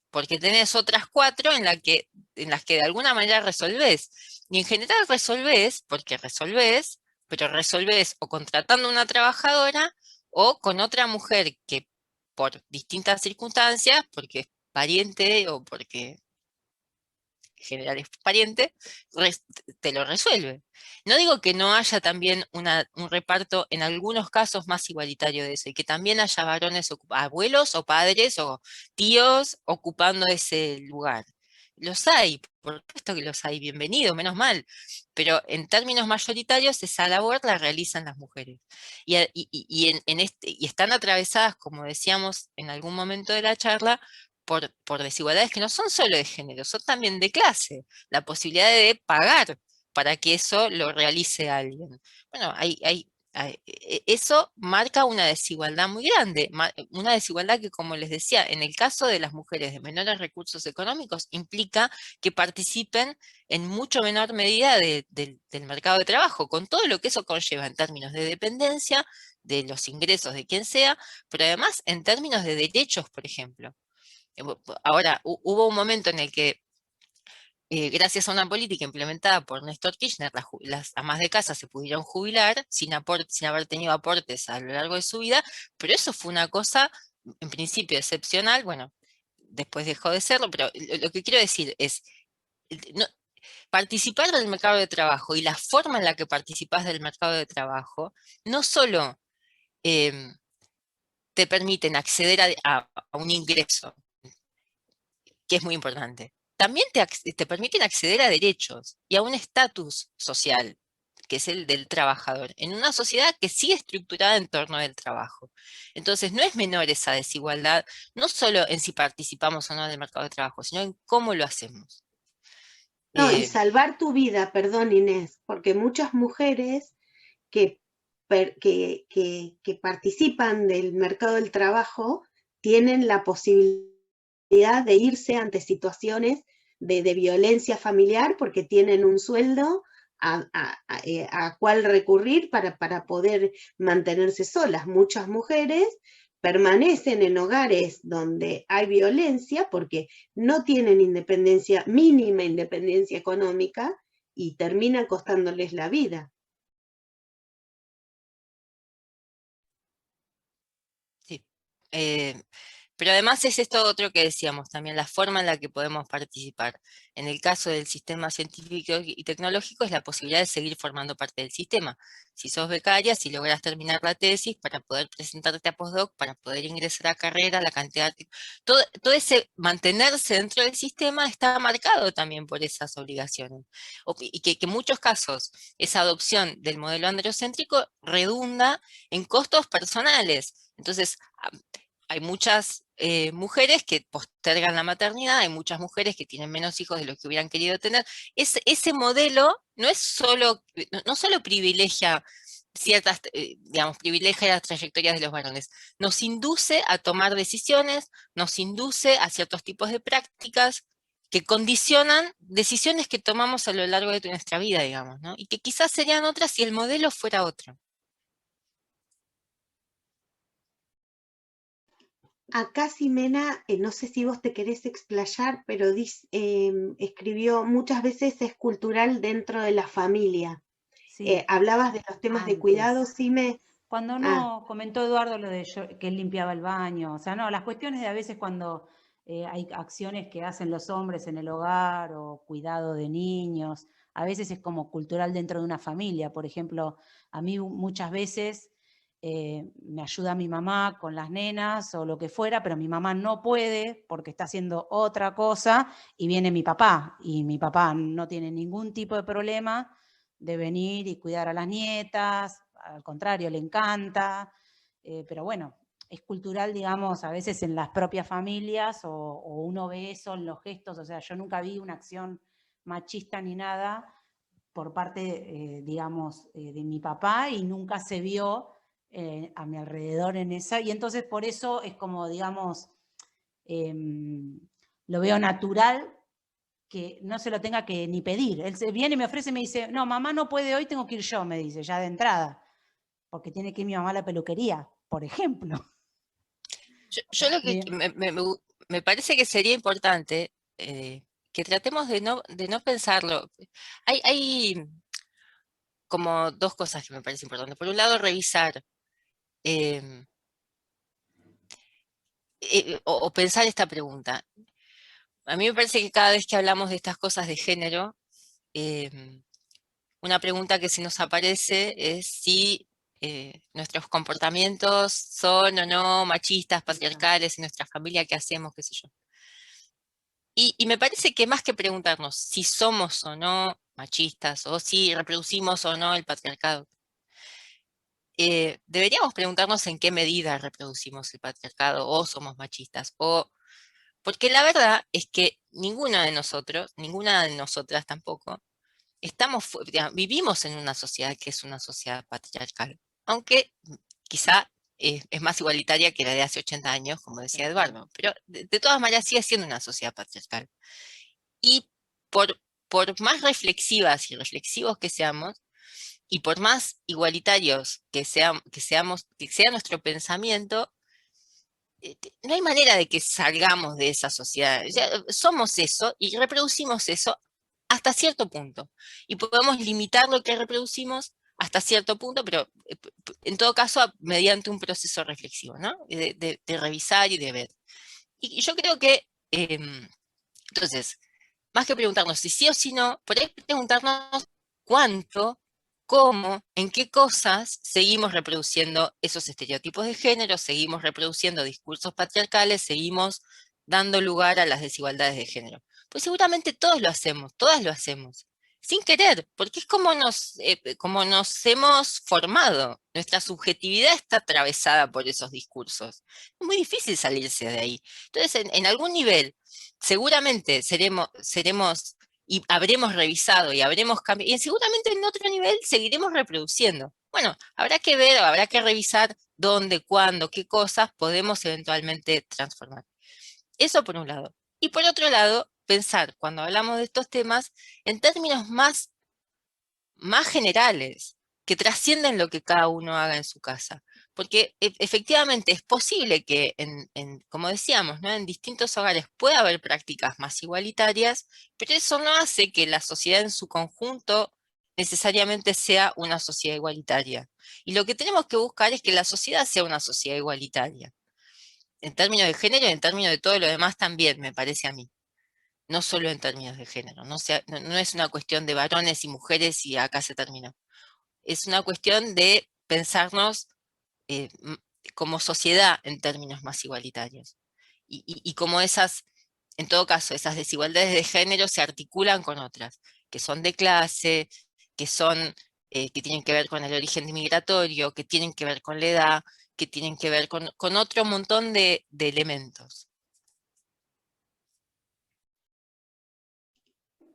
porque tenés otras 4 en las que de alguna manera resolvés. Y en general resolvés, porque resolvés, pero resolvés o contratando una trabajadora o con otra mujer que por distintas circunstancias, porque es pariente o porque en general es pariente, te lo resuelve. No digo que no haya también un reparto en algunos casos más igualitario de eso, y que también haya varones, abuelos o padres o tíos ocupando ese lugar. Los hay, por supuesto que los hay, bienvenido, menos mal, pero en términos mayoritarios esa labor la realizan las mujeres. Y están atravesadas, como decíamos en algún momento de la charla, por desigualdades que no son solo de género, son también de clase, la posibilidad de pagar para que eso lo realice alguien. Bueno, eso marca una desigualdad muy grande, una desigualdad que, como les decía, en el caso de las mujeres de menores recursos económicos, implica que participen en mucho menor medida del mercado de trabajo, con todo lo que eso conlleva en términos de dependencia, de los ingresos de quien sea, pero además en términos de derechos, por ejemplo. Ahora, hubo un momento en el que, gracias a una política implementada por Néstor Kirchner, las amas de casa se pudieron jubilar sin haber tenido aportes a lo largo de su vida, pero eso fue una cosa, en principio, excepcional. Bueno, después dejó de serlo, pero lo que quiero decir es, participar del mercado de trabajo y la forma en la que participas del mercado de trabajo, no solo te permiten acceder a un ingreso, que es muy importante. También te permiten acceder a derechos y a un estatus social, que es el del trabajador, en una sociedad que sigue estructurada en torno del trabajo. Entonces, no es menor esa desigualdad, no solo en si participamos o no del mercado de trabajo, sino en cómo lo hacemos. No, y salvar tu vida, perdón Inés, porque muchas mujeres que participan del mercado del trabajo tienen la posibilidad de irse ante situaciones de violencia familiar porque tienen un sueldo a cuál recurrir para poder mantenerse solas. Muchas mujeres permanecen en hogares donde hay violencia porque no tienen independencia, mínima independencia económica, y termina costándoles la vida. Sí. Pero además es esto otro que decíamos también, la forma en la que podemos participar. En el caso del sistema científico y tecnológico es la posibilidad de seguir formando parte del sistema. Si sos becaria, si logras terminar la tesis para poder presentarte a postdoc, para poder ingresar a carrera, la cantidad de... Todo ese mantenerse dentro del sistema está marcado también por esas obligaciones. Y que en muchos casos esa adopción del modelo androcéntrico redunda en costos personales. Entonces, hay muchas mujeres que postergan la maternidad, hay muchas mujeres que tienen menos hijos de lo que hubieran querido tener. Ese modelo no solo privilegia ciertas, digamos, privilegia las trayectorias de los varones, nos induce a tomar decisiones, nos induce a ciertos tipos de prácticas que condicionan decisiones que tomamos a lo largo de nuestra vida, digamos, ¿no? Y que quizás serían otras si el modelo fuera otro. Acá Ximena, no sé si vos te querés explayar, pero escribió muchas veces es cultural dentro de la familia. Sí, Hablabas de los temas de cuidado, Xime. cuando no comentó Eduardo lo de que él limpiaba el baño, o sea, no, las cuestiones de a veces cuando hay acciones que hacen los hombres en el hogar o cuidado de niños, a veces es como cultural dentro de una familia. Por ejemplo, a mí muchas veces me ayuda mi mamá con las nenas o lo que fuera, pero mi mamá no puede porque está haciendo otra cosa y viene mi papá, y mi papá no tiene ningún tipo de problema de venir y cuidar a las nietas, al contrario, le encanta, pero bueno, es cultural, digamos, a veces en las propias familias, o uno ve eso en los gestos. O sea, yo nunca vi una acción machista ni nada por parte, digamos, de mi papá, y nunca se vio a mi alrededor en esa, y entonces por eso es como, digamos, lo veo natural que no se lo tenga que ni pedir. Él se viene y me ofrece y me dice, no, mamá no puede hoy, tengo que ir yo, me dice, ya de entrada, porque tiene que ir mi mamá a la peluquería, por ejemplo. Yo lo que me parece que sería importante que tratemos de no pensarlo. Hay como dos cosas que me parece importante. Por un lado, revisar o pensar esta pregunta. A mí me parece que cada vez que hablamos de estas cosas de género, una pregunta que se nos aparece es si nuestros comportamientos son o no machistas, patriarcales, en nuestra familia, ¿qué hacemos? Qué sé yo. Y me parece que más que preguntarnos si somos o no machistas, o si reproducimos o no el patriarcado, deberíamos preguntarnos en qué medida reproducimos el patriarcado o somos machistas. Porque la verdad es que ninguno de nosotros, ninguna de nosotras tampoco, vivimos en una sociedad que es una sociedad patriarcal, aunque quizá es más igualitaria que la de hace 80 años, como decía Eduardo, pero de todas maneras sigue siendo una sociedad patriarcal. Y por más reflexivas y reflexivos que seamos, y por más igualitarios que sea nuestro pensamiento, no hay manera de que salgamos de esa sociedad. O sea, somos eso y reproducimos eso hasta cierto punto. Y podemos limitar lo que reproducimos hasta cierto punto, pero en todo caso mediante un proceso reflexivo, ¿no? De revisar y de ver. Y yo creo que, entonces, más que preguntarnos si sí o si no, por ahí preguntarnos cuánto, cómo, en qué cosas seguimos reproduciendo esos estereotipos de género, seguimos reproduciendo discursos patriarcales, seguimos dando lugar a las desigualdades de género. Pues seguramente todos lo hacemos, todas lo hacemos, sin querer, porque es como nos hemos formado. Nuestra subjetividad está atravesada por esos discursos. Es muy difícil salirse de ahí. Entonces, en algún nivel, seguramente seremos y habremos revisado y habremos cambiado, y seguramente en otro nivel seguiremos reproduciendo. Bueno, habrá que ver, habrá que revisar dónde, cuándo, qué cosas podemos eventualmente transformar. Eso por un lado. Y por otro lado, pensar cuando hablamos de estos temas en términos más generales, que trascienden lo que cada uno haga en su casa. Porque efectivamente es posible que, como decíamos, ¿no?, en distintos hogares pueda haber prácticas más igualitarias, pero eso no hace que la sociedad en su conjunto necesariamente sea una sociedad igualitaria. Y lo que tenemos que buscar es que la sociedad sea una sociedad igualitaria. En términos de género y en términos de todo lo demás también, me parece a mí. No solo en términos de género. No es una cuestión de varones y mujeres y acá se terminó. Es una cuestión de pensarnos como sociedad en términos más igualitarios. Y cómo en todo caso, esas desigualdades de género se articulan con otras, que son de clase, que tienen que ver con el origen migratorio, que tienen que ver con la edad, que tienen que ver con otro montón de elementos.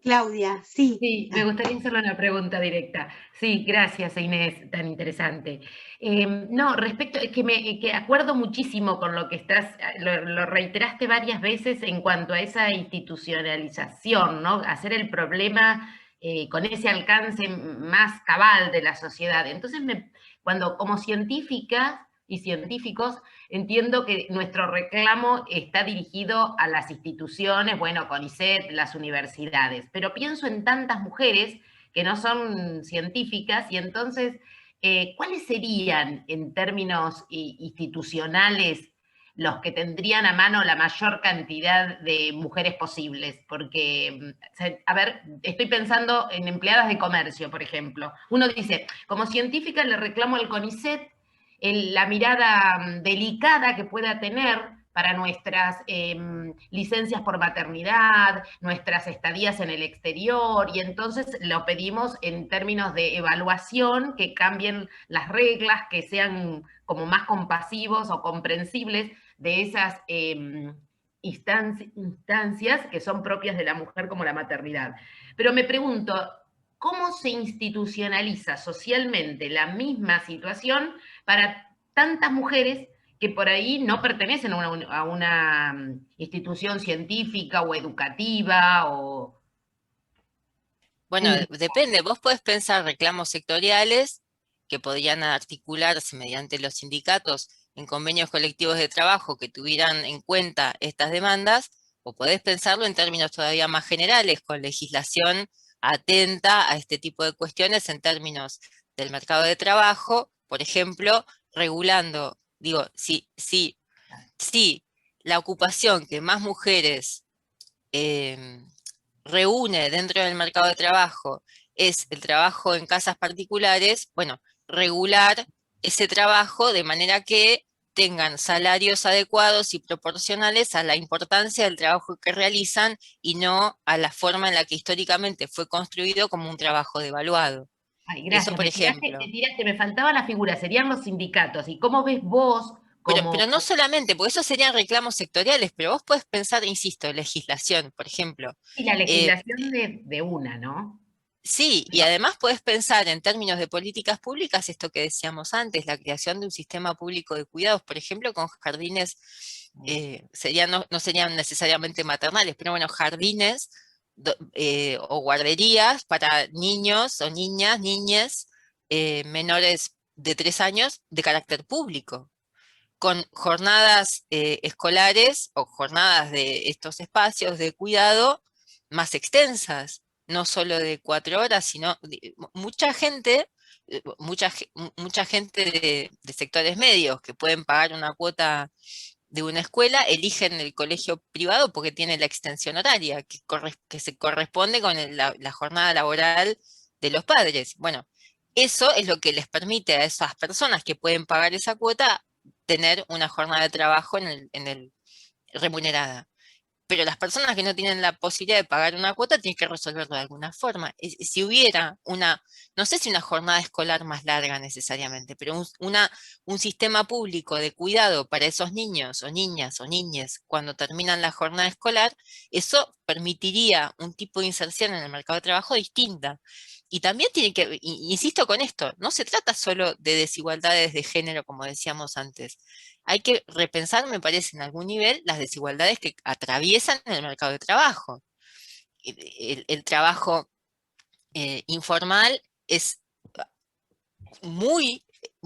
Claudia, sí. Sí, me gustaría hacerle una pregunta directa. Sí, gracias Inés, tan interesante. No, respecto, es que acuerdo muchísimo con lo que lo reiteraste varias veces en cuanto a esa institucionalización, ¿no? Hacer el problema con ese alcance más cabal de la sociedad. Entonces, cuando como científica y científicos, entiendo que nuestro reclamo está dirigido a las instituciones, bueno, CONICET, las universidades, pero pienso en tantas mujeres que no son científicas y entonces, ¿cuáles serían en términos institucionales los que tendrían a mano la mayor cantidad de mujeres posibles? Porque, a ver, estoy pensando en empleadas de comercio, por ejemplo. Uno dice, como científica le reclamo al CONICET la mirada delicada que pueda tener para nuestras licencias por maternidad, nuestras estadías en el exterior, y entonces lo pedimos en términos de evaluación, que cambien las reglas, que sean como más compasivos o comprensibles de esas instancias que son propias de la mujer como la maternidad. Pero me pregunto, ¿cómo se institucionaliza socialmente la misma situación para tantas mujeres que por ahí no pertenecen a una institución científica o educativa o... Bueno, depende, vos podés pensar reclamos sectoriales que podrían articularse mediante los sindicatos en convenios colectivos de trabajo que tuvieran en cuenta estas demandas, o podés pensarlo en términos todavía más generales, con legislación atenta a este tipo de cuestiones en términos del mercado de trabajo, por ejemplo, regulando, digo, si la ocupación que más mujeres reúne dentro del mercado de trabajo es el trabajo en casas particulares, bueno, regular ese trabajo de manera que tengan salarios adecuados y proporcionales a la importancia del trabajo que realizan y no a la forma en la que históricamente fue construido como un trabajo devaluado. Ay, gracias. Eso, por ejemplo. Me faltaba la figura, serían los sindicatos. ¿Y cómo ves vos? Pero no solamente, porque esos serían reclamos sectoriales, pero vos podés pensar, insisto, legislación, por ejemplo. Y la legislación de una, ¿no? Sí, y además podés pensar en términos de políticas públicas, esto que decíamos antes, la creación de un sistema público de cuidados, por ejemplo, con jardines, no serían necesariamente maternales, pero bueno, jardines o guarderías para niños o niñas menores de 3 años de carácter público, con jornadas escolares o jornadas de estos espacios de cuidado más extensas, no solo de 4 horas, sino mucha gente de sectores medios que pueden pagar una cuota de una escuela, eligen el colegio privado porque tiene la extensión horaria, que se corresponde con la jornada laboral de los padres. Bueno, eso es lo que les permite a esas personas que pueden pagar esa cuota tener una jornada de trabajo remunerada. Pero las personas que no tienen la posibilidad de pagar una cuota tienen que resolverlo de alguna forma. Si hubiera no sé si una jornada escolar más larga necesariamente, pero un sistema público de cuidado para esos niños o niñas o niñes cuando terminan la jornada escolar, eso permitiría un tipo de inserción en el mercado de trabajo distinta. Y también tiene que, insisto con esto, no se trata solo de desigualdades de género, como decíamos antes. Hay que repensar, me parece, en algún nivel, las desigualdades que atraviesan el mercado de trabajo. El trabajo informal es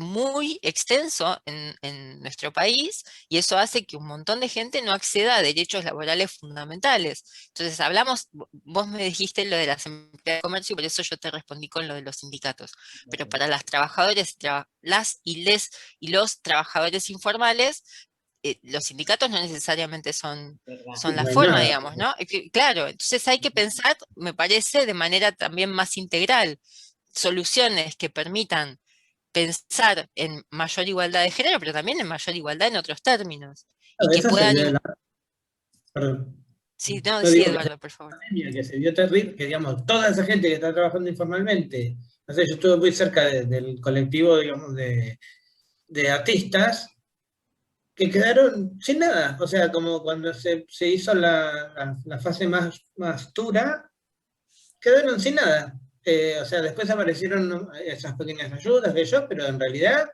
muy extenso en nuestro país, y eso hace que un montón de gente no acceda a derechos laborales fundamentales. Entonces vos me dijiste lo de las empleadas de comercio, y por eso yo te respondí con lo de los sindicatos. Pero para las trabajadoras, y los trabajadores informales, los sindicatos no necesariamente son la forma, digamos, ¿no? Claro, entonces hay que pensar, me parece, de manera también más integral, soluciones que permitan pensar en mayor igualdad de género, pero también en mayor igualdad en otros términos. Y que puedan... Perdón. Sí, no, sí, Eduardo, por favor. Que se dio terrible, que digamos, toda esa gente que está trabajando informalmente, no sé, yo estuve muy cerca del colectivo, digamos, de artistas, que quedaron sin nada, o sea, como cuando se hizo la fase más dura, quedaron sin nada. O sea, después aparecieron esas pequeñas ayudas de ellos, pero en realidad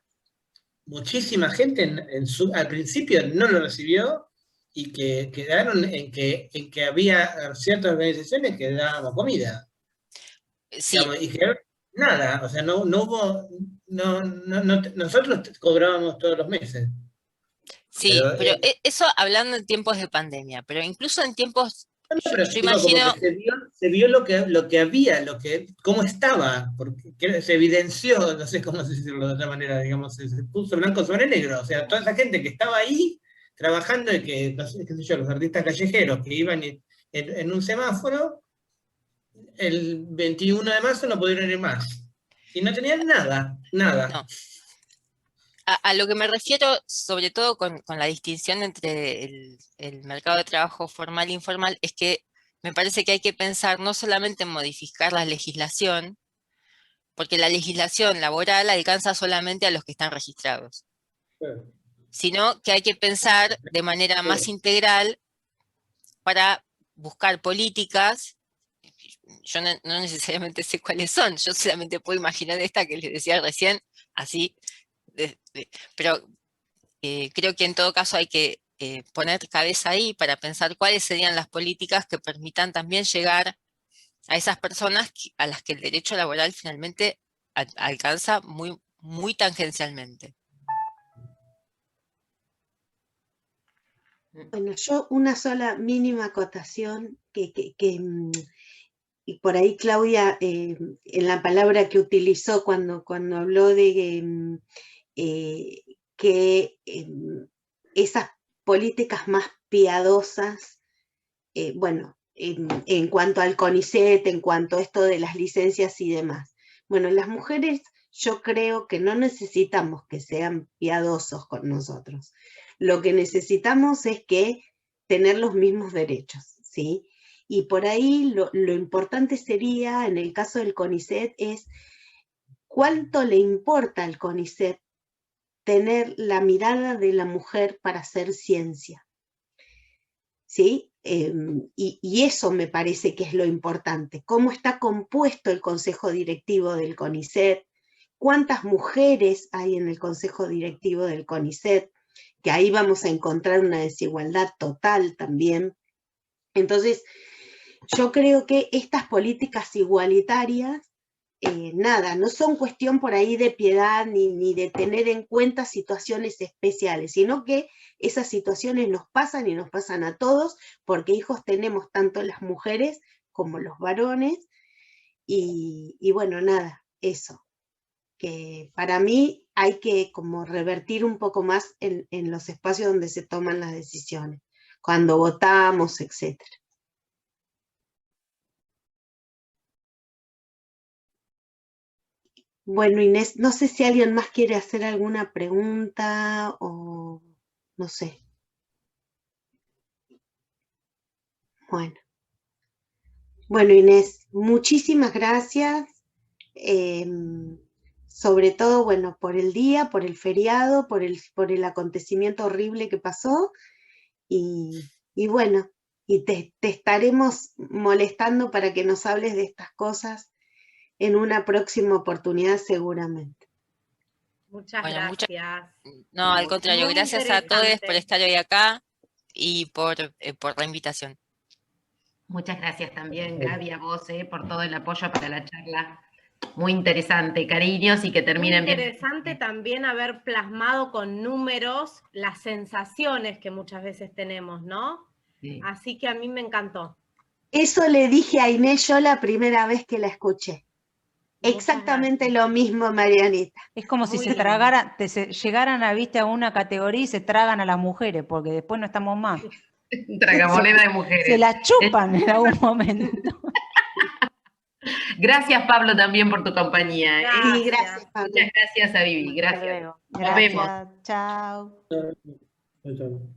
muchísima gente al principio no lo recibió, y que quedaron en que había ciertas organizaciones que daban comida. Sí. Digamos, y quedaron nada, o sea, no hubo, nosotros cobrábamos todos los meses. Sí, pero eso hablando en tiempos de pandemia, pero incluso en tiempos... Pero yo imagino... se vio lo que había, cómo estaba, porque se evidenció, no sé cómo decirlo de otra manera, digamos, se puso blanco sobre negro. O sea, toda esa gente que estaba ahí trabajando, y que, no sé, qué sé yo, los artistas callejeros que iban en un semáforo, el 21 de marzo no pudieron ir más. Y no tenían nada. No. A lo que me refiero, sobre todo con la distinción entre el mercado de trabajo formal e informal, es que me parece que hay que pensar no solamente en modificar la legislación, porque la legislación laboral alcanza solamente a los que están registrados, Claro. sino que hay que pensar de manera más integral para buscar políticas. Yo no necesariamente sé cuáles son, yo solamente puedo imaginar esta que les decía recién, así, pero creo que en todo caso hay que poner cabeza ahí para pensar cuáles serían las políticas que permitan también llegar a esas personas a las que el derecho laboral finalmente alcanza muy, muy tangencialmente. Bueno, yo una sola mínima acotación y por ahí Claudia, en la palabra que utilizó cuando habló de que esas políticas más piadosas, bueno, en cuanto al CONICET, en cuanto a esto de las licencias y demás. Bueno, las mujeres yo creo que no necesitamos que sean piadosos con nosotros. Lo que necesitamos es que tener los mismos derechos, ¿sí? Y por ahí lo importante sería, en el caso del CONICET, es cuánto le importa al CONICET tener la mirada de la mujer para hacer ciencia, ¿sí? Y eso me parece que es lo importante. ¿Cómo está compuesto el consejo directivo del CONICET? ¿Cuántas mujeres hay en el consejo directivo del CONICET? Que ahí vamos a encontrar una desigualdad total también. Entonces, yo creo que estas políticas igualitarias, nada, no son cuestión por ahí de piedad ni de tener en cuenta situaciones especiales, sino que esas situaciones nos pasan y nos pasan a todos, porque hijos tenemos tanto las mujeres como los varones, y bueno, nada, eso, que para mí hay que como revertir un poco más en los espacios donde se toman las decisiones, cuando votamos, etcétera. Bueno, Inés, no sé si alguien más quiere hacer alguna pregunta o no sé. Bueno, Inés, muchísimas gracias. Sobre todo, bueno, por el día, por el feriado, por el acontecimiento horrible que pasó. Y bueno, y te estaremos molestando para que nos hables de estas cosas en una próxima oportunidad seguramente. Muchas Bueno, gracias. no, al contrario, Muy gracias a todos por interesante. estar hoy acá y por la invitación. Muchas gracias también, Gaby, a vos por todo el apoyo para la charla. Muy interesante, cariños, y que terminen bien. Muy interesante también haber plasmado con números las sensaciones que muchas veces tenemos, ¿no? Sí. Así que a mí me encantó. Eso le dije a Inés yo la primera vez que la escuché. Muchas Exactamente gracias. lo mismo, Marianita. Es como si Muy se lindo. tragaran, llegaran a, viste, a una categoría y se tragan a las mujeres, porque después no estamos más. Tragamoneda de mujeres. Se las chupan en algún momento. Gracias, Pablo, también por tu compañía. Y gracias, Pablo. Muchas gracias a Vivi. Hasta Gracias. luego. Nos vemos. Gracias. Chao. Chao.